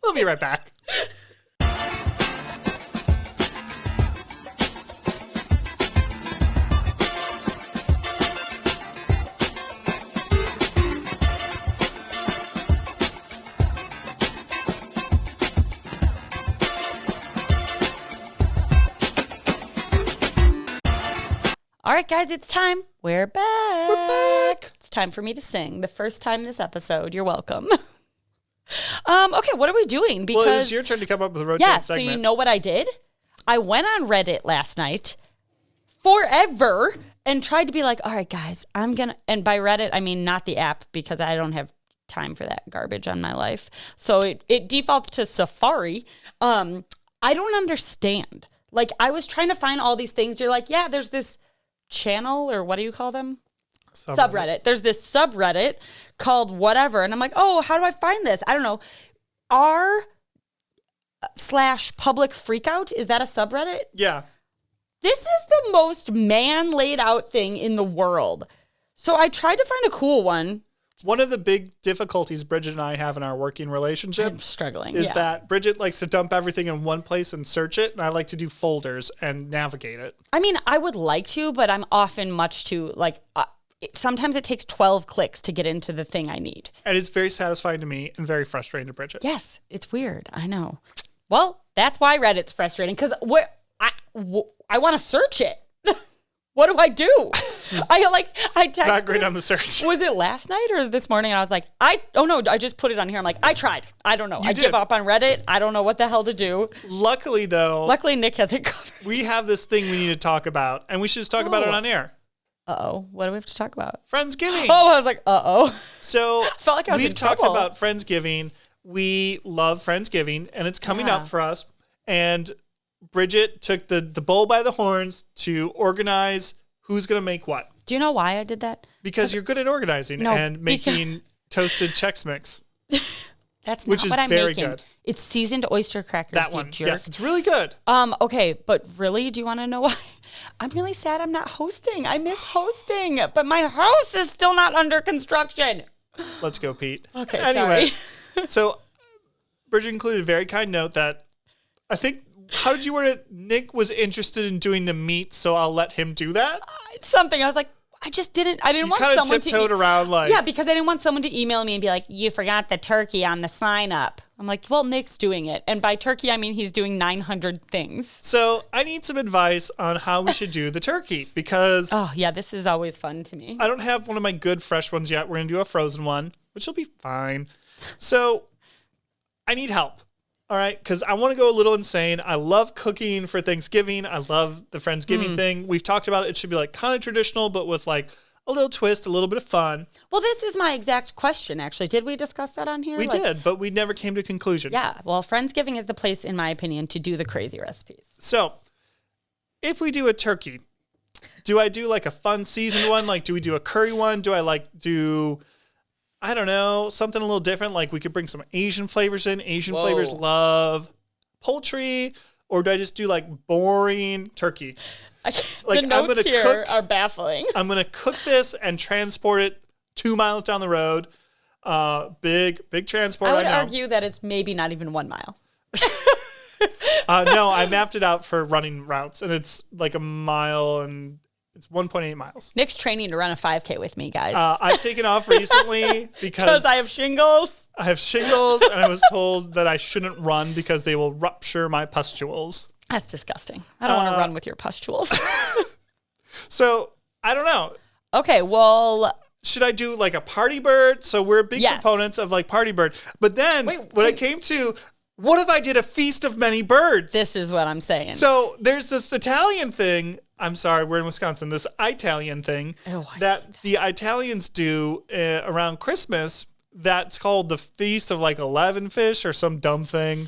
We'll be right back. All right, guys, it's time. We're back. We're back. It's time for me to sing. The first time this episode. You're welcome. Okay, what are we doing? Because Well, it's your turn to come up with a rotating yeah, segment. so you know what I did? I went on Reddit last night forever and tried to be like, all right, guys, I'm going to, and by Reddit, I mean not the app because I don't have time for that garbage on my life. So it defaults to Safari. I don't understand. Like, I was trying to find all these things. You're like, yeah, there's this channel, or what do you call them? Subreddit. There's this subreddit called whatever. And I'm like, oh, how do I find this? I don't know. r/public freakout. Is that a subreddit? Yeah. This is the most man laid out thing in the world. So I tried to find a cool one. One of the big difficulties Bridget and I have in our working relationship I'm struggling. is yeah. that Bridget likes to dump everything in one place and search it, and I like to do folders and navigate it. I mean, I would like to, but I'm often much too, like, sometimes it takes 12 clicks to get into the thing I need. And it's very satisfying to me and very frustrating to Bridget. Yes, it's weird. I know. Well, that's why Reddit's frustrating, because I want to search it. What do I do? I texted. It's not great on the search. Was it last night or this morning? And I was like, I just put it on here. I'm like, I tried. I don't know. I did. give up on Reddit. I don't know what the hell to do. Luckily, though, Nick has it covered. we have this thing we need to talk about, and we should just talk about it on air. Uh-oh. What do we have to talk about? Friendsgiving. Oh, I was like, uh-oh. So felt like I was we've in talked trouble. about Friendsgiving. We love Friendsgiving, and it's coming up for us. And Bridget took the bull by the horns to organize who's going to make what. Do you know why I did that? Because you're good at organizing and making toasted Chex Mix. That's Which not is what I'm very making. good. It's seasoned oyster crackers. That you one. jerk. Yes, it's really good. Okay, but really, do you want to know why? I'm really sad I'm not hosting. I miss hosting, but my house is still not under construction. Let's go, Pete. Okay, Anyway, sorry. so Bridget included a very kind note that I think, how did you word it? Nick was interested in doing the meat, so I'll let him do that. Something. I was like, I didn't You want kind of someone to tiptoed around like, yeah, because I didn't want someone to email me and be like, you forgot the turkey on the sign up. I'm like, well, Nick's doing it. And by turkey, I mean he's doing 900 things. So I need some advice on how we should do the turkey because Oh, yeah, this is always fun to me. I don't have one of my good fresh ones yet. We're going to do a frozen one, which will be fine. So I need help. All right, because I want to go a little insane. I love cooking for Thanksgiving. I love the Friendsgiving thing. We've talked about it. It should be like kind of traditional, but with like a little twist, a little bit of fun. Well, this is my exact question, actually. Did we discuss that on here? We did, but we never came to a conclusion. Yeah, well, Friendsgiving is the place, in my opinion, to do the crazy recipes. So if we do a turkey, do I do like a fun seasoned one? Like, do we do a curry one? Do I do... I don't know, something a little different. Like we could bring some Asian flavors in. Asian flavors love poultry. Or do I just do like boring turkey? The notes here are baffling. I'm going to cook this and transport it 2 miles down the road. Big transport. I would argue that it's maybe not even 1 mile. No, I mapped it out for running routes and it's like a mile and it's 1.8 miles. Nick's training to run a 5K with me, guys. I've taken off recently because I have shingles. I have shingles, and I was told that I shouldn't run because they will rupture my pustules. That's disgusting. I don't want to run with your pustules. So, I don't know. Okay, well... Should I do like a party bird? So we're big proponents of like party bird. But then I came to, what if I did a feast of many birds? This is what I'm saying. So there's this Italian thing. I'm sorry, we're in Wisconsin. This Italian thing that the Italians do around Christmas. that's called the Feast of like 11 fish or some dumb thing.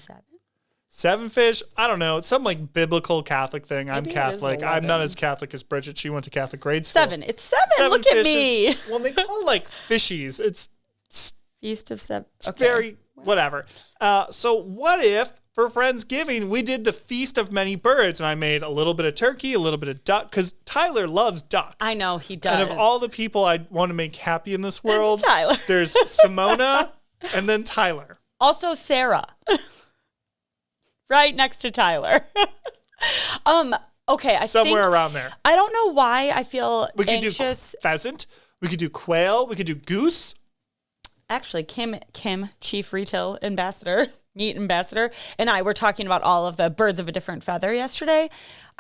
7 fish? I don't know. It's some like biblical Catholic thing. I'm Maybe it is Catholic. 11. I'm not as Catholic as Bridget. She went to Catholic grade school. 7. It's 7. Look at me. Well, they call it like fishies. It's Feast of 7. Okay. very, whatever. So what if for Friendsgiving, we did the Feast of Many Birds, and I made a little bit of turkey, a little bit of duck, because Tyler loves duck. I know, he does. And of all the people I want to make happy in this world, It's Tyler. there's Simona and then Tyler. Also Sarah. Right next to Tyler. Okay, Somewhere around there. I don't know why I feel We could anxious. do pheasant. We could do quail. We could do goose. Actually, Kim, Chief Retail Ambassador, Meat Ambassador, and I were talking about all of the birds of a different feather yesterday.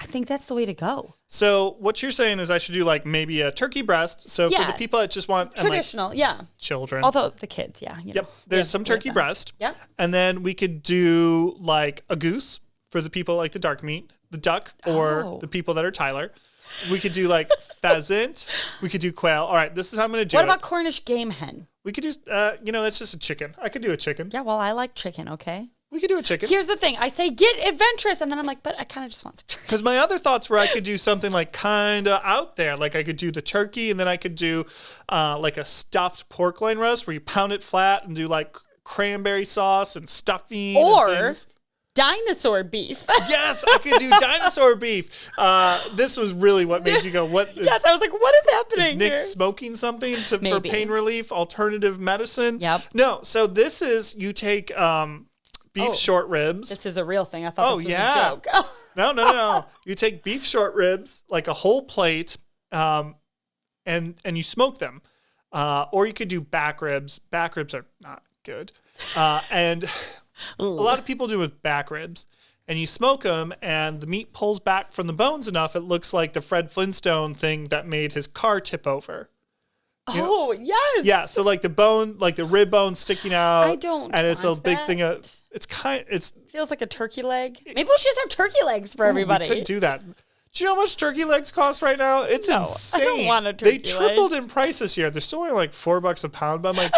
I think that's the way to go. So what you're saying is I should do like maybe a turkey breast. So for Yeah. the people that just want and, Traditional, like, yeah. children. Although the kids, yeah. Yep. There's some turkey breast. Yep. And then we could do like a goose for the people that like the dark meat, the duck for the people that are Tyler. We could do like pheasant. We could do quail. All right, this is how I'm going to do What it. about Cornish game hen? We could do, that's just a chicken. I could do a chicken. Yeah, well, I like chicken, okay? We could do a chicken. Here's the thing. I say get adventurous, and then I'm like, but I kind of just want some turkey. Because my other thoughts were I could do something like kind of out there. Like I could do the turkey, and then I could do like a stuffed pork loin roast where you pound it flat and do like cranberry sauce and stuffing Or and things. dinosaur beef. Yes, I could do dinosaur beef. This was really what made you go, what is, Yes, I was like, what is is happening Nick here? smoking something for Maybe. pain relief, alternative medicine? Yep. No, so this is, you take beef short ribs. This is a real thing. I thought this was yeah. a joke. No. You take beef short ribs, like a whole plate, and you smoke them. Or you could do back ribs. Back ribs are not good. And a lot of people do with back ribs. And you smoke them, and the meat pulls back from the bones enough, it looks like the Fred Flintstone thing that made his car tip over. Oh, yes. Yeah, so like the bone, like the rib bone sticking out. I don't And it's a want big that. thing of, it's Feels like a turkey leg. Maybe we should just have turkey legs for everybody. We could do that. Do you know how much turkey legs cost right now? It's No, I insane. don't want a They turkey leg. tripled in price this year. They're still only like $4 a pound, but I'm like,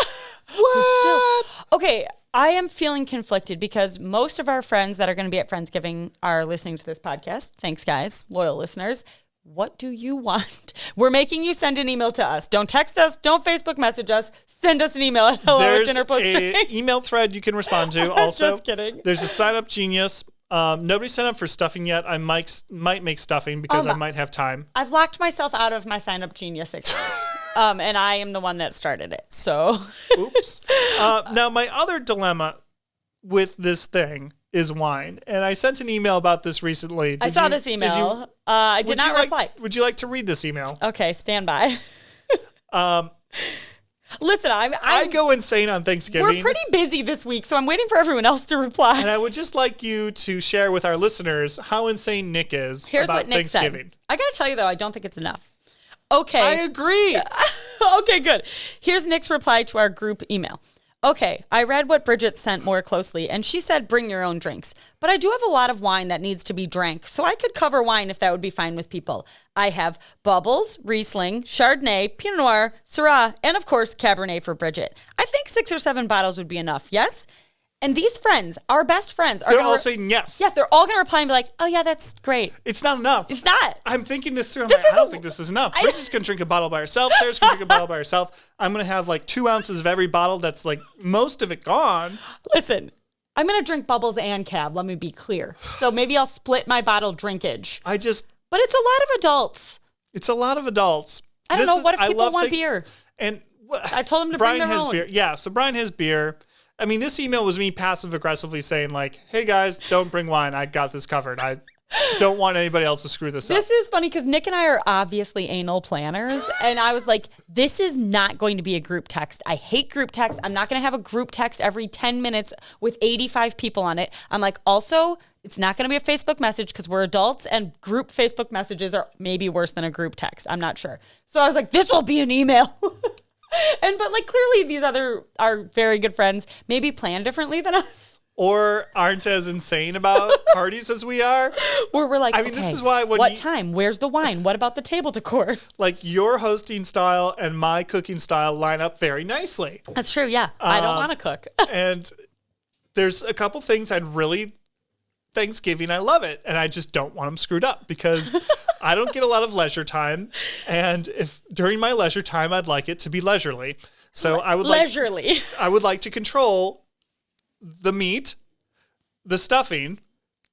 what? Okay, I am feeling conflicted because most of our friends that are going to be at Friendsgiving are listening to this podcast. Thanks, guys, loyal listeners. What do you want? We're making you send an email to us. Don't text us. Don't Facebook message us. Send us an email at There's hello@dinnerplus.com. an email thread you can respond to. Also, Just kidding. There's a sign up genius. Nobody signed up for stuffing yet. I might make stuffing because I might have time. I've locked myself out of my sign up genius account. And I am the one that started it. So Oops. Now, my other dilemma with this thing is wine. And I sent an email about this recently. I saw this email. I did not reply. Would you like to read this email? Okay, stand by. Listen, I go insane on Thanksgiving. we're pretty busy this week, so I'm waiting for everyone else to reply. And I would just like you to share with our listeners how insane Nick is Here's about what Nick Thanksgiving. said. I got to tell you, though, I don't think it's enough. Okay. I agree. Okay, good. Here's Nick's reply to our group email. Okay, I read what Bridget sent more closely, and she said bring your own drinks. But I do have a lot of wine that needs to be drank, so I could cover wine if that would be fine with people. I have Bubbles, Riesling, Chardonnay, Pinot Noir, Syrah, and of course, Cabernet for Bridget. I think 6 or 7 bottles would be enough, yes? And these friends, our best friends, are They're gonna all saying yes. Yes, they're all going to reply and be like, oh yeah, that's great. It's not enough. It's not. I'm thinking this through. I'm This like, is I don't a- think this is enough. Bridget's going to drink a bottle by herself. Sarah's going to drink a bottle by herself. I'm going to have like 2 ounces of every bottle that's like most of it gone. Listen, I'm going to drink Bubbles and Cab, let me be clear. So maybe I'll split my bottle drinkage. But But it's a lot of adults. it's a lot of adults. I don't know. What if people want beer? And I told them to Brian bring their has own. beer. Yeah, so Brian has beer. I mean, this email was me passive aggressively saying like, hey guys, don't bring wine. I got this covered. I don't want anybody else to screw this up. This is funny because Nick and I are obviously anal planners. And I was like, this is not going to be a group text. I hate group text. I'm not going to have a group text every 10 minutes with 85 people on it. I'm like, also, it's not going to be a Facebook message because we're adults and group Facebook messages are maybe worse than a group text. I'm not sure. So I was like, this will be an email. But like clearly these other are very good friends, maybe plan differently than us. or aren't as insane about parties as we are. Where we're like, I mean, this is why what time? Where's the wine? What about the table decor? Like your hosting style and my cooking style line up very nicely. That's true. Yeah. I don't want to cook. And there's a couple things Thanksgiving, I love it. And I just don't want them screwed up because I don't get a lot of leisure time. And if during my leisure time, I'd like it to be leisurely. So I would like to control the meat, the stuffing,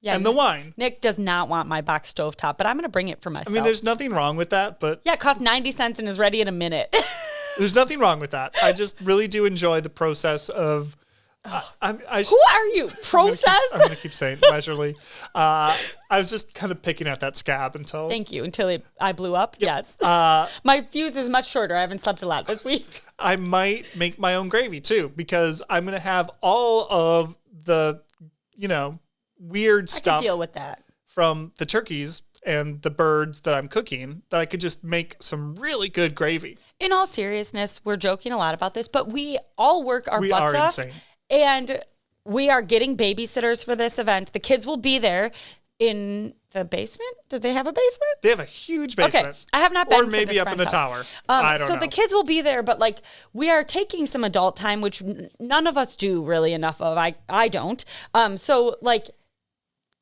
and the wine. Nick does not want my box stovetop, but I'm going to bring it for myself. I mean, there's nothing wrong with that, but... Yeah, it costs 90 cents and is ready in a minute. There's nothing wrong with that. I just really do enjoy the process of... Who are you? Process? I'm going to keep saying leisurely. I was just kind of picking at that scab until... Thank you. Until I blew up? Yep. Yes. My fuse is much shorter. I haven't slept a lot this week. I might make my own gravy too, because I'm going to have all of the, weird stuff. I can deal with that. From the turkeys and the birds that I'm cooking, that I could just make some really good gravy. In all seriousness, we're joking a lot about this, but we all work our butts off. We are insane. And we are getting babysitters for this event. The kids will be there in the basement. Do they have a basement? They have a huge basement. Okay. I have not been to this Or maybe up in the tower. I don't know. So the kids will be there, but we are taking some adult time, which none of us do really enough of. I don't.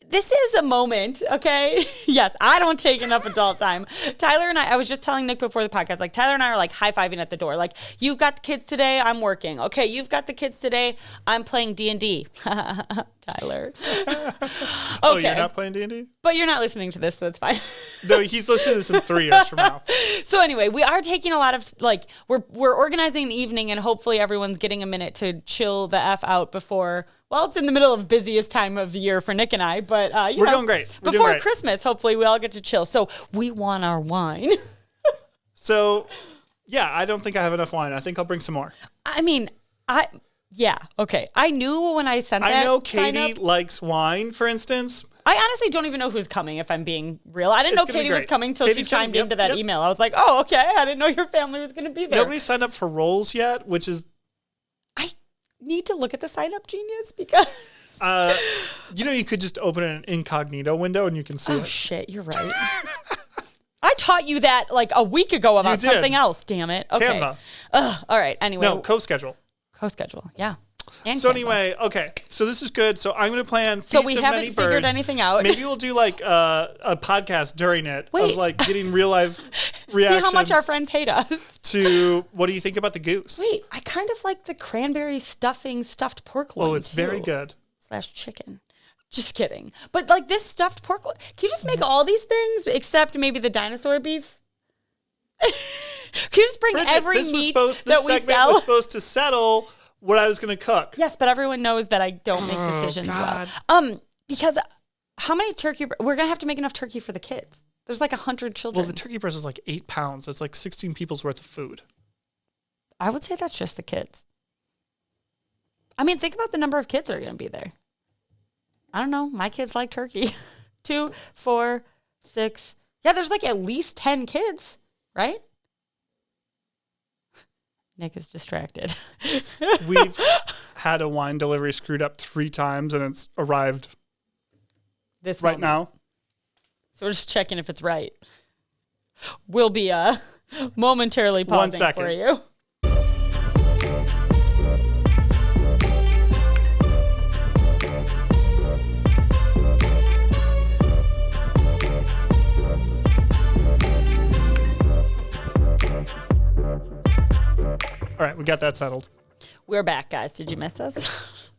This is a moment, okay? Yes, I don't take enough adult time. Tyler and I was just telling Nick before the podcast, Tyler and I are high-fiving at the door. You've got the kids today, I'm working. Okay, you've got the kids today, I'm playing D&D. Tyler. Okay. Oh, you're not playing D&D? But you're not listening to this, so it's fine. No, he's listening to this in 3 years from now. So anyway, we are taking a lot of, we're organizing an evening, and hopefully everyone's getting a minute to chill the F out before... Well, it's in the middle of busiest time of the year for Nick and I, but we're doing great. Before Christmas, hopefully we all get to chill. So we want our wine. So, yeah, I don't think I have enough wine. I think I'll bring some more. I mean, okay. I knew when I sent that. I know Katie likes wine, for instance. I honestly don't even know who's coming, if I'm being real. I didn't know Katie was coming until she chimed into that email. I was like, oh, okay. I didn't know your family was going to be there. Nobody signed up for rolls yet, which is... Need to look at the sign up, genius, because you could just open an incognito window and you can see it. Oh shit, you're right. I taught you that a week ago about something else, damn it. Okay. Canva. All right, anyway. No, co-schedule, yeah. And so Canva. Anyway, okay, so this is good. So I'm going to plan Feast So we of haven't Many figured Birds. anything out. Maybe we'll do a podcast during it of getting real life See reactions. how much our friends hate us. To what do you think about the goose? Wait, I kind of like the cranberry stuffed pork loin. Oh, it's very good. / chicken. Just kidding. But this stuffed pork loin, can you just make all these things except maybe the dinosaur beef? Can you just bring Bridget, every this meat was that we sell? Was supposed to settle what I was going to cook. Yes, but everyone knows that I don't make decisions well. Because how many turkey... We're going to have to make enough turkey for the kids. There's 100 children. Well, the turkey breast is 8 pounds. That's 16 people's worth of food. I would say that's just the kids. I mean, think about the number of kids that are going to be there. I don't know. My kids like turkey. 2, 4, 6. Yeah, there's at least 10 kids, right? Nick is distracted. We've had a wine delivery screwed up 3 times, and it's arrived this right now. So we're just checking if it's right. We'll be momentarily pausing for you. All right, we got that settled. We're back, guys. Did you miss us?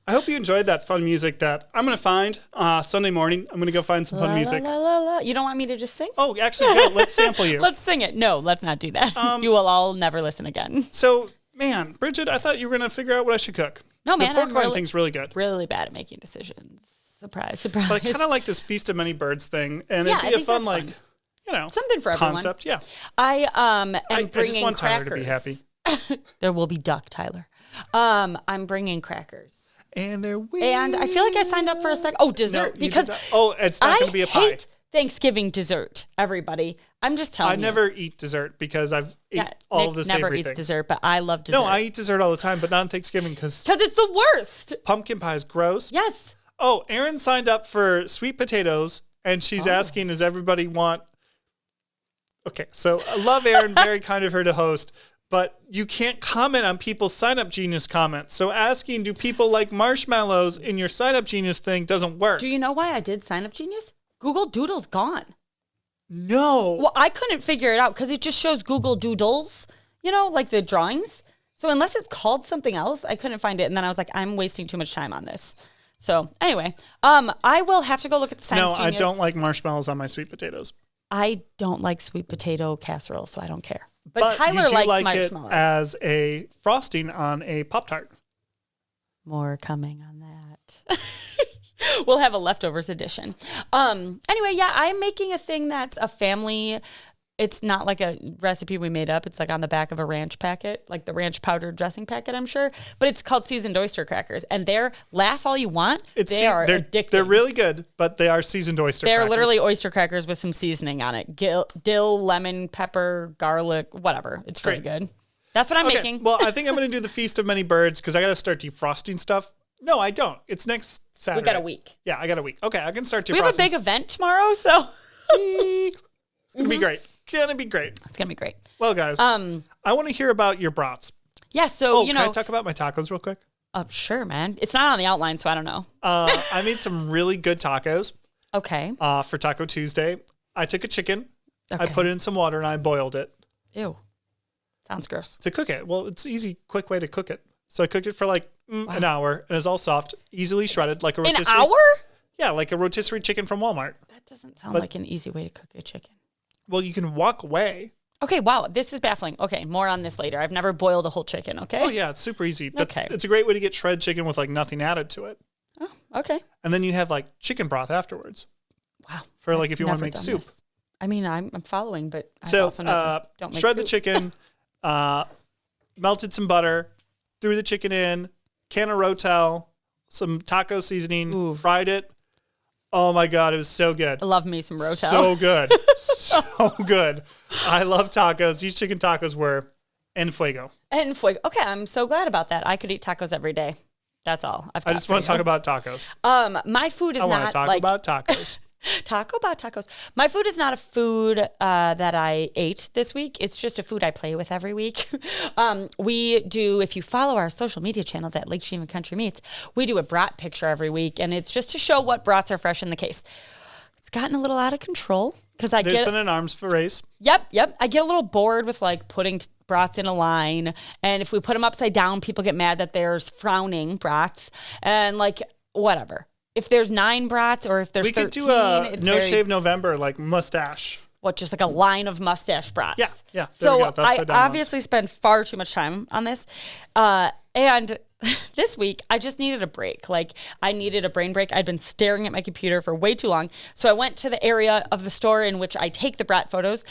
I hope you enjoyed that fun music that I'm going to find Sunday morning. I'm going to go find some fun music. La, la, la. You don't want me to just sing? Oh, actually, good. Let's sample you. Let's sing it. No, let's not do that. You will all never listen again. So, man, Bridget, I thought you were going to figure out what I should cook. No, man. The pork loin thing's really good. Really bad at making decisions. Surprise, surprise. But I kind of like this Feast of Many Birds thing. And it'd be a fun, something for everyone. Concept, yeah. I bringing I just want crackers. Tyler to be happy. There will be duck, Tyler. I'm bringing crackers. And I feel like I signed up for a second. Oh, dessert. No, because it's not going to be a pie. Thanksgiving dessert, everybody. I'm just telling you. I never eat dessert because I've ate all Nick of the savory never eats things. dessert, but I love dessert. No, I eat dessert all the time, but not on Thanksgiving because it's the worst. pumpkin pie is gross. Yes. Oh, Erin signed up for sweet potatoes, and she's asking, does everybody want... Okay, so I love Erin, very kind of her to host, but you can't comment on people's Sign Up Genius comments. So asking, do people like marshmallows in your Sign Up Genius thing doesn't work. Do you know why I did Sign Up Genius? Google Doodle's gone. No. Well, I couldn't figure it out because it just shows Google Doodles, like the drawings. So unless it's called something else, I couldn't find it. And then I was like, I'm wasting too much time on this. So anyway, I will have to go look at the Sign Up Genius. No, I don't like marshmallows on my sweet potatoes. I don't like sweet potato casserole, so I don't care. But you Tyler do likes like marshmallows. it as a frosting on a Pop-Tart. More coming on that. We'll have a leftovers edition. Anyway, yeah, I'm making a thing that's a family. It's not like a recipe we made up. It's like on the back of a ranch packet, like the ranch powdered dressing packet, I'm sure. But it's called seasoned oyster crackers. And they're, laugh all you want, they're addictive. They're really good, but they are seasoned oyster crackers. They're literally oyster crackers with some seasoning on it. Dill, lemon, pepper, garlic, whatever. It's very good. That's what I'm making. Well, I think I'm going to do the Feast of Many Birds because I got to start defrosting stuff. No, I don't. It's next Saturday. We got a week. Yeah, I got a week. Okay, I can start defrosting. We have a big event tomorrow, so. It's going to be great. It's going to be great. It's going to be great. Well, guys, I want to hear about your brats. Yeah, so, can I talk about my tacos real quick? Sure, man. It's not on the outline, so I don't know. I made some really good tacos. Okay. For Taco Tuesday. I took a chicken. Okay. I put it in some water and I boiled it. Ew. Sounds gross. To cook it. Well, it's an easy, quick way to cook it. So I cooked it for like an hour and it's all soft, easily shredded like a rotisserie. An hour? Yeah, like a rotisserie chicken from Walmart. That doesn't sound like an easy way to cook a chicken. Well, you can walk away. Okay, wow. This is baffling. Okay, more on this later. I've never boiled a whole chicken, okay? Oh, yeah, it's super easy. Okay. It's a great way to get shredded chicken with like nothing added to it. Oh, okay. And then you have like chicken broth afterwards. Wow. For like if you want to make soup. This. I mean, I'm following, but I so, also know don't make shred soup. the chicken, melted some butter, threw the chicken in, can of Rotel, some taco seasoning, fried it. Oh my God, it was so good. I love me some Rotel. So good. So good. I love tacos. These chicken tacos were en fuego. En fuego. Okay, I'm so glad about that. I could eat tacos every day. That's all. I just want to talk about tacos. My food is I not want to talk like about tacos. Talk about tacos. My food is not a food that I ate this week. It's just a food I play with every week. We do, if you follow our social media channels at Lake Shiva Country Meats, we do a brat picture every week, and it's just to show what brats are fresh in the case. It's gotten a little out of control because There's been an arms race. Yep. I get a little bored with like putting brats in a line, and if we put them upside down, people get mad that there's frowning brats, and like whatever. If there's 9 brats or if there's 13, we could do a No Shave November, like mustache. What, just like a line of mustache brats? Yeah. So I obviously spend far too much time on this. And this week, I just needed a break. Like, I needed a brain break. I'd been staring at my computer for way too long. So I went to the area of the store in which I take the brat photos,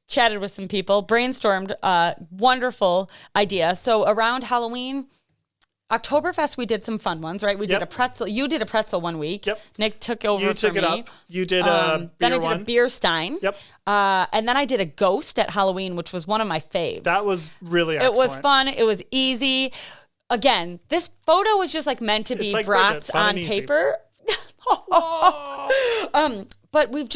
chatted with some people, brainstormed a wonderful idea. So around Halloween, Oktoberfest, we did some fun ones, right? We did a pretzel. You did a pretzel one week. Yep. Nick took over You took for it me. up. You did a beer Then I did one. a beer stein. Yep. And then I did a ghost at Halloween, which was one of my faves. That was really excellent. It was fun. It was easy. Again, this photo was just like meant to be like brats Bridget, fun on and easy. paper. But we've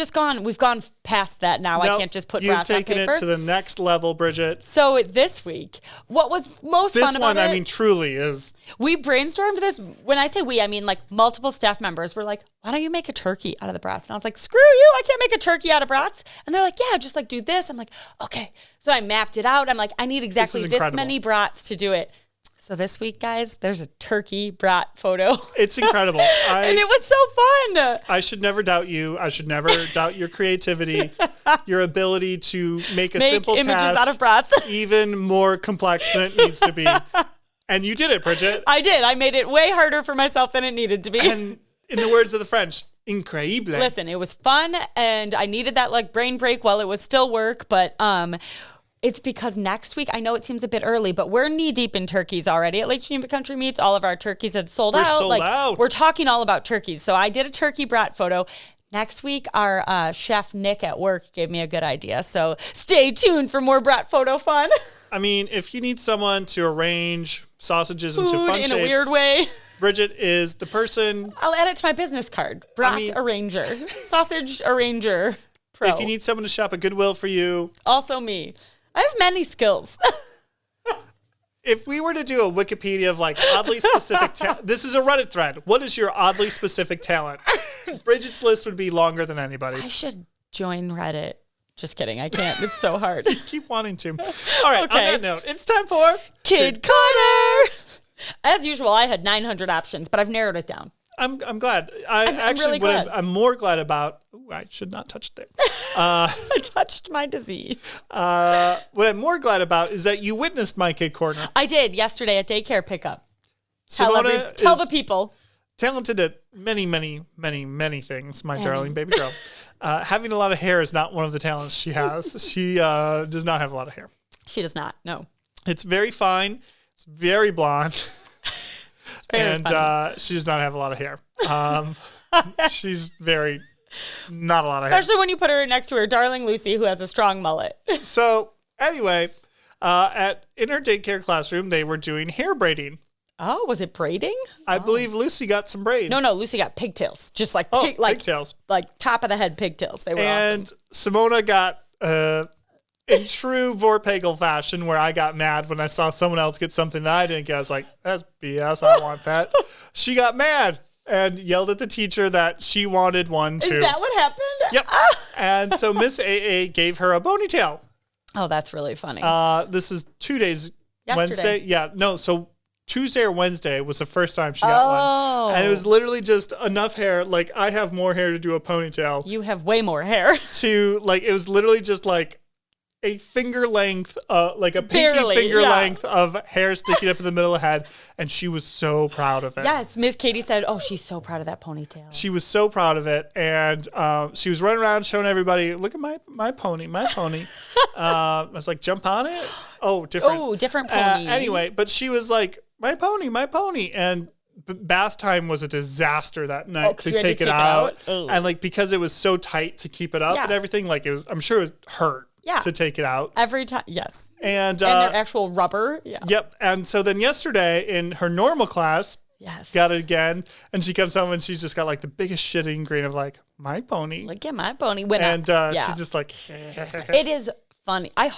gone past that now. Nope, I can't just put brats on paper. You've taken it to the next level, Bridget. So this week, what was most fun about This one, it? I mean, truly is. We brainstormed this. When I say we, I mean like multiple staff members were like, why don't you make a turkey out of the brats? And I was like, screw you. I can't make a turkey out of brats. And they're like, yeah, just like do this. I'm like, okay. So I mapped it out. I'm like, I need exactly this many brats to do it. So this week, guys, there's a turkey brat photo. It's incredible. And it was so fun. I should never doubt you. I should never doubt your creativity, your ability to make a simple images task out of brats. even more complex than it needs to be. And you did it, Bridget. I did. I made it way harder for myself than it needed to be. And in the words of the French, incroyable. Listen, it was fun, and I needed that like brain break while it was still work, but it's because next week, I know it seems a bit early, but we're knee deep in turkeys already at Lake Shiva Country Meats. All of our turkeys had sold out. We're sold out. We're talking all about turkeys. So I did a turkey brat photo. Next week, our chef Nick at work gave me a good idea. So stay tuned for more brat photo fun. I mean, if you need someone to arrange sausages into fun in shapes, a weird way, Bridget is the person. I'll add it to my business card. Brat arranger, sausage arranger pro. If you need someone to shop at Goodwill for you. Also me. I have many skills. If we were to do a Wikipedia of like oddly specific this is a Reddit thread. What is your oddly specific talent? Bridget's list would be longer than anybody's. I should join Reddit. Just kidding. I can't. It's so hard. Keep wanting to. All right. Okay. On that note, it's time for Kid Corner. As usual, I had 900 options, but I've narrowed it down. I'm glad. I'm really glad. I'm more glad about. Ooh, I should not touch there. I touched my disease. What I'm more glad about is that you witnessed my Kid Corner. I did yesterday at daycare pickup. Tell the people. Talented at many, many, many, many things, my darling baby girl. Having a lot of hair is not one of the talents she has. She does not have a lot of hair. She does not, no. It's very fine. It's very blonde. Very funny. She does not have a lot of hair. She's very, not a lot of hair. Especially when you put her next to her darling Lucy, who has a strong mullet. So anyway, in her daycare classroom, they were doing hair braiding. Oh, was it braiding? I believe Lucy got some braids. No, Lucy got pigtails. Just like pigtails. Like top of the head pigtails. They were and awesome. Simona got in true Vorpagel fashion, where I got mad when I saw someone else get something that I didn't get. I was like, that's BS. I want that. She got mad and yelled at the teacher that she wanted one too. Is that what happened? Yep. And so Miss AA gave her a ponytail. Oh, that's really funny. This is 2 days. Yesterday. Wednesday. Yeah. No. So Tuesday or Wednesday was the first time she got one. And it was literally just enough hair. Like, I have more hair to do a ponytail. You have way more hair. It was literally just like a finger length, like a pinky finger length of hair sticking up in the middle of the head. And she was so proud of it. Yes. Miss Katie said, oh, she's so proud of that ponytail. She was so proud of it. And she was running around showing everybody, look at my pony. I was like, jump on it? Oh, different. Oh, different pony. Anyway, but she was like, my pony. And bath time was a disaster that night to take it out. And like, because it was so tight to keep it up and everything, like I'm sure it was hurt to take it out. Every time, yes. And their actual rubber. Yeah. Yep. And so then yesterday in her normal class, got it again. And she comes home and she's just got like the biggest shitting grin of like, my pony. Look at my pony. She's just like, it is funny. I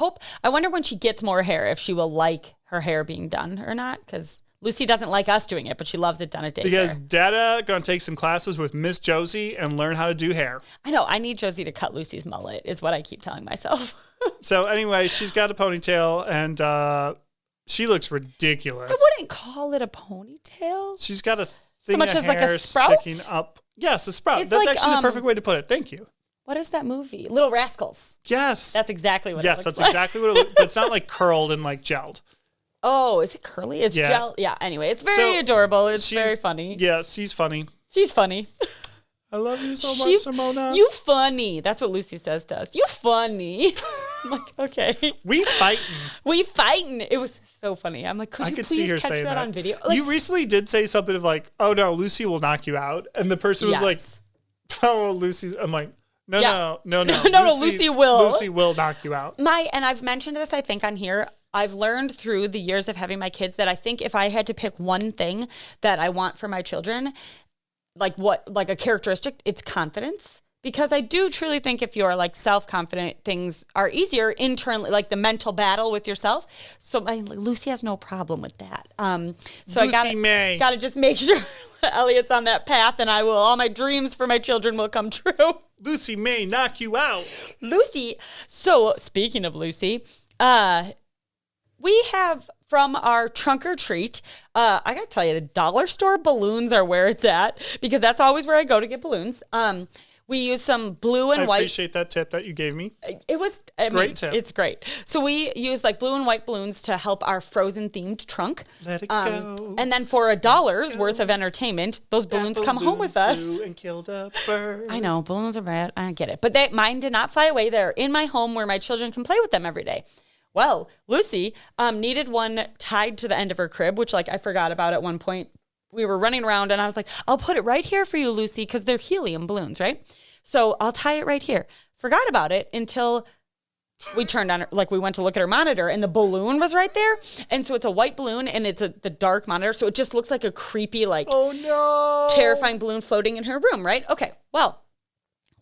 wonder when she gets more hair, if she will like her hair being done or not. Because Lucy doesn't like us doing it, but she loves it done at daycare. Because Dada going to take some classes with Miss Josie and learn how to do hair. I know. I need Josie to cut Lucy's mullet is what I keep telling myself. So anyway, she's got a ponytail and she looks ridiculous. I wouldn't call it a ponytail. She's got a thing so much of as like hair a sprout? sticking up. Yes, a sprout. It's That's like, actually the perfect way to put it. Thank you. What is that movie? Little Rascals. Yes. That's exactly what it looks like. Yes, that's exactly what it looks like. But it's not like curled and like gelled. Oh, is it curly? It's gel. Yeah, anyway, it's very adorable. It's very funny. Yeah, she's funny. She's funny. I love you so much, Simona. You funny. That's what Lucy says to us. You funny. I'm like, okay. We fighting. It was so funny. I'm like, could you please catch that on video? Like, you recently did say something of like, oh no, Lucy will knock you out. And the person was like, oh, Lucy's. I'm like, no. Lucy will. Lucy will knock you out. And I've mentioned this, I think, on here. I've learned through the years of having my kids that I think if I had to pick one thing that I want for my children, like a characteristic, it's confidence. Because I do truly think if you're like self-confident, things are easier internally, like the mental battle with yourself. So Lucy has no problem with that. So I gotta just make sure Elliot's on that path, and all my dreams for my children will come true. Lucy may knock you out. Lucy. So speaking of Lucy, we have from our trunk or treat, I gotta tell you, the dollar store balloons are where it's at because that's always where I go to get balloons. We use some blue and white. I appreciate that tip that you gave me. It was a great tip. It's great. So we use like blue and white balloons to help our Frozen themed trunk. Let it go. And then for $1 worth of entertainment, those balloons come home with us. And killed a bird. I know balloons are bad. I get it, but mine did not fly away. They're in my home where my children can play with them every day. Well, Lucy needed one tied to the end of her crib, which like I forgot about at one point. We were running around and I was like, I'll put it right here for you, Lucy, because they're helium balloons, right? So I'll tie it right here. Forgot about it until we turned on, we went to look at her monitor and the balloon was right there. And so it's a white balloon and it's the dark monitor. So it just looks like a creepy, oh no, terrifying balloon floating in her room, right? Okay, well,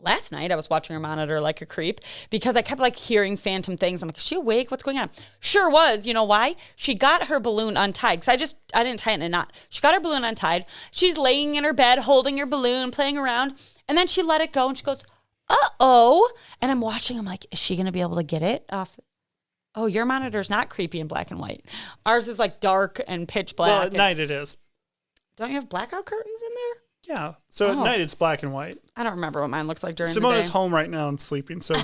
last night I was watching her monitor like a creep because I kept hearing phantom things. I'm like, is she awake? What's going on? Sure was. You know why? She got her balloon untied because I didn't tie it in a knot. She got her balloon untied. She's laying in her bed, holding her balloon, playing around. And then she let it go and she goes, uh-oh. And I'm watching. I'm like, is she going to be able to get it off? Oh, your monitor's not creepy and black and white. Ours is dark and pitch black. Well, at night it is. Don't you have blackout curtains in there? Yeah. So at night it's black and white. I don't remember what mine looks like during the day. Simona's home right now and sleeping, so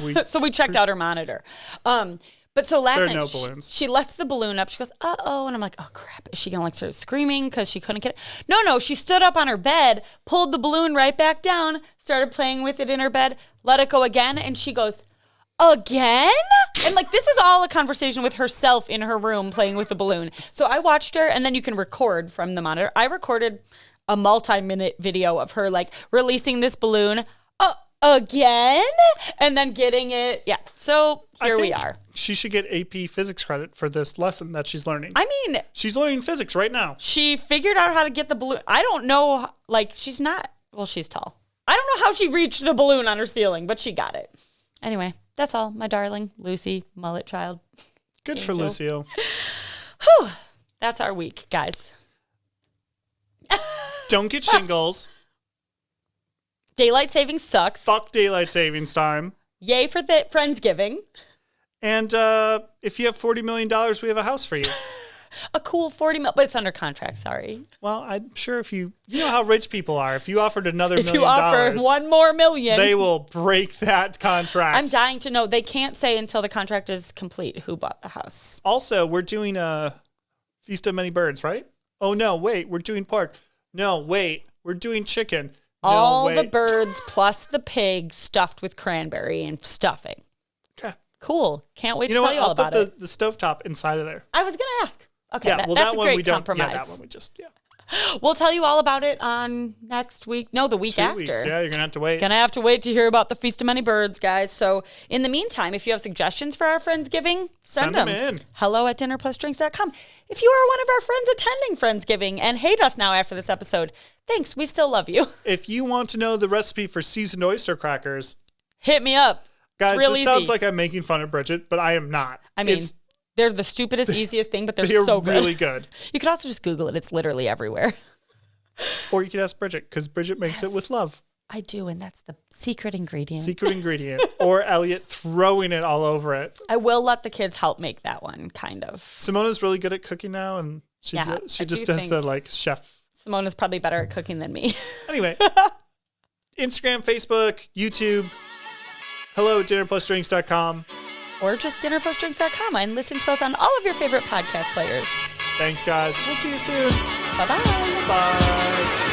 we checked out her monitor. But so last night no balloons. She lets the balloon up. She goes, uh-oh. And I'm like, oh, crap. Is she going to start screaming because she couldn't get it? No. She stood up on her bed, pulled the balloon right back down, started playing with it in her bed, let it go again. And she goes, again? And this is all a conversation with herself in her room playing with the balloon. So I watched her, and then you can record from the monitor. I recorded a multi-minute video of her releasing this balloon again and then getting it. Yeah. So here we are. She should get AP physics credit for this lesson that she's learning. I mean, she's learning physics right now. She figured out how to get the balloon. I don't know. She's not, she's tall. I don't know how she reached the balloon on her ceiling, but she got it. Anyway, that's all. My darling Lucy, mullet child. Good for Lucio. Whew. That's our week, guys. Don't get shingles. Daylight savings sucks. Fuck daylight savings time. Yay for the Friendsgiving. And if you have $40 million, we have a house for you. A cool 40 mil, but it's under contract, sorry. Well, I'm sure if you know how rich people are, if you offered another $1 million. If you offer one more million. They will break that contract. I'm dying to know. They can't say until the contract is complete who bought the house. Also, we're doing a Feast of Many Birds, right? Oh, no, wait, we're doing pork. No, wait, we're doing chicken. All the birds plus the pig stuffed with cranberry and stuffing. Okay. Cool. Can't wait to tell you all about it. I'll put the stovetop inside of there. I was going to ask. Okay, yeah, that's a great compromise. Yeah, that one we just, We'll tell you all about it on next week. No, the week 2 after. weeks. Yeah, you're going to have to wait. Gonna have to wait to hear about the Feast of Many Birds, guys. So in the meantime, if you have suggestions for our Friendsgiving, send them in. hello@dinnerplusdrinks.com. If you are one of our friends attending Friendsgiving and hate us now after this episode, thanks. We still love you. If you want to know the recipe for seasoned oyster crackers, hit me up. Guys, this sounds like I'm making fun of Bridget, but I am not. I mean, they're the stupidest, easiest thing, but they're so good. Really good. You could also just Google it. It's literally everywhere. Or you could ask Bridget, because Bridget makes it with love. I do, and that's the secret ingredient. Or Elliot throwing it all over it. I will let the kids help make that one, kind of. Simona's really good at cooking now, and she just does the chef. Simona's probably better at cooking than me. Anyway, Instagram, Facebook, YouTube, hello@dinnerplusdrinks.com. Or just dinnerplusdrinks.com and listen to us on all of your favorite podcast players. Thanks, guys. We'll see you soon. Bye-bye. Bye.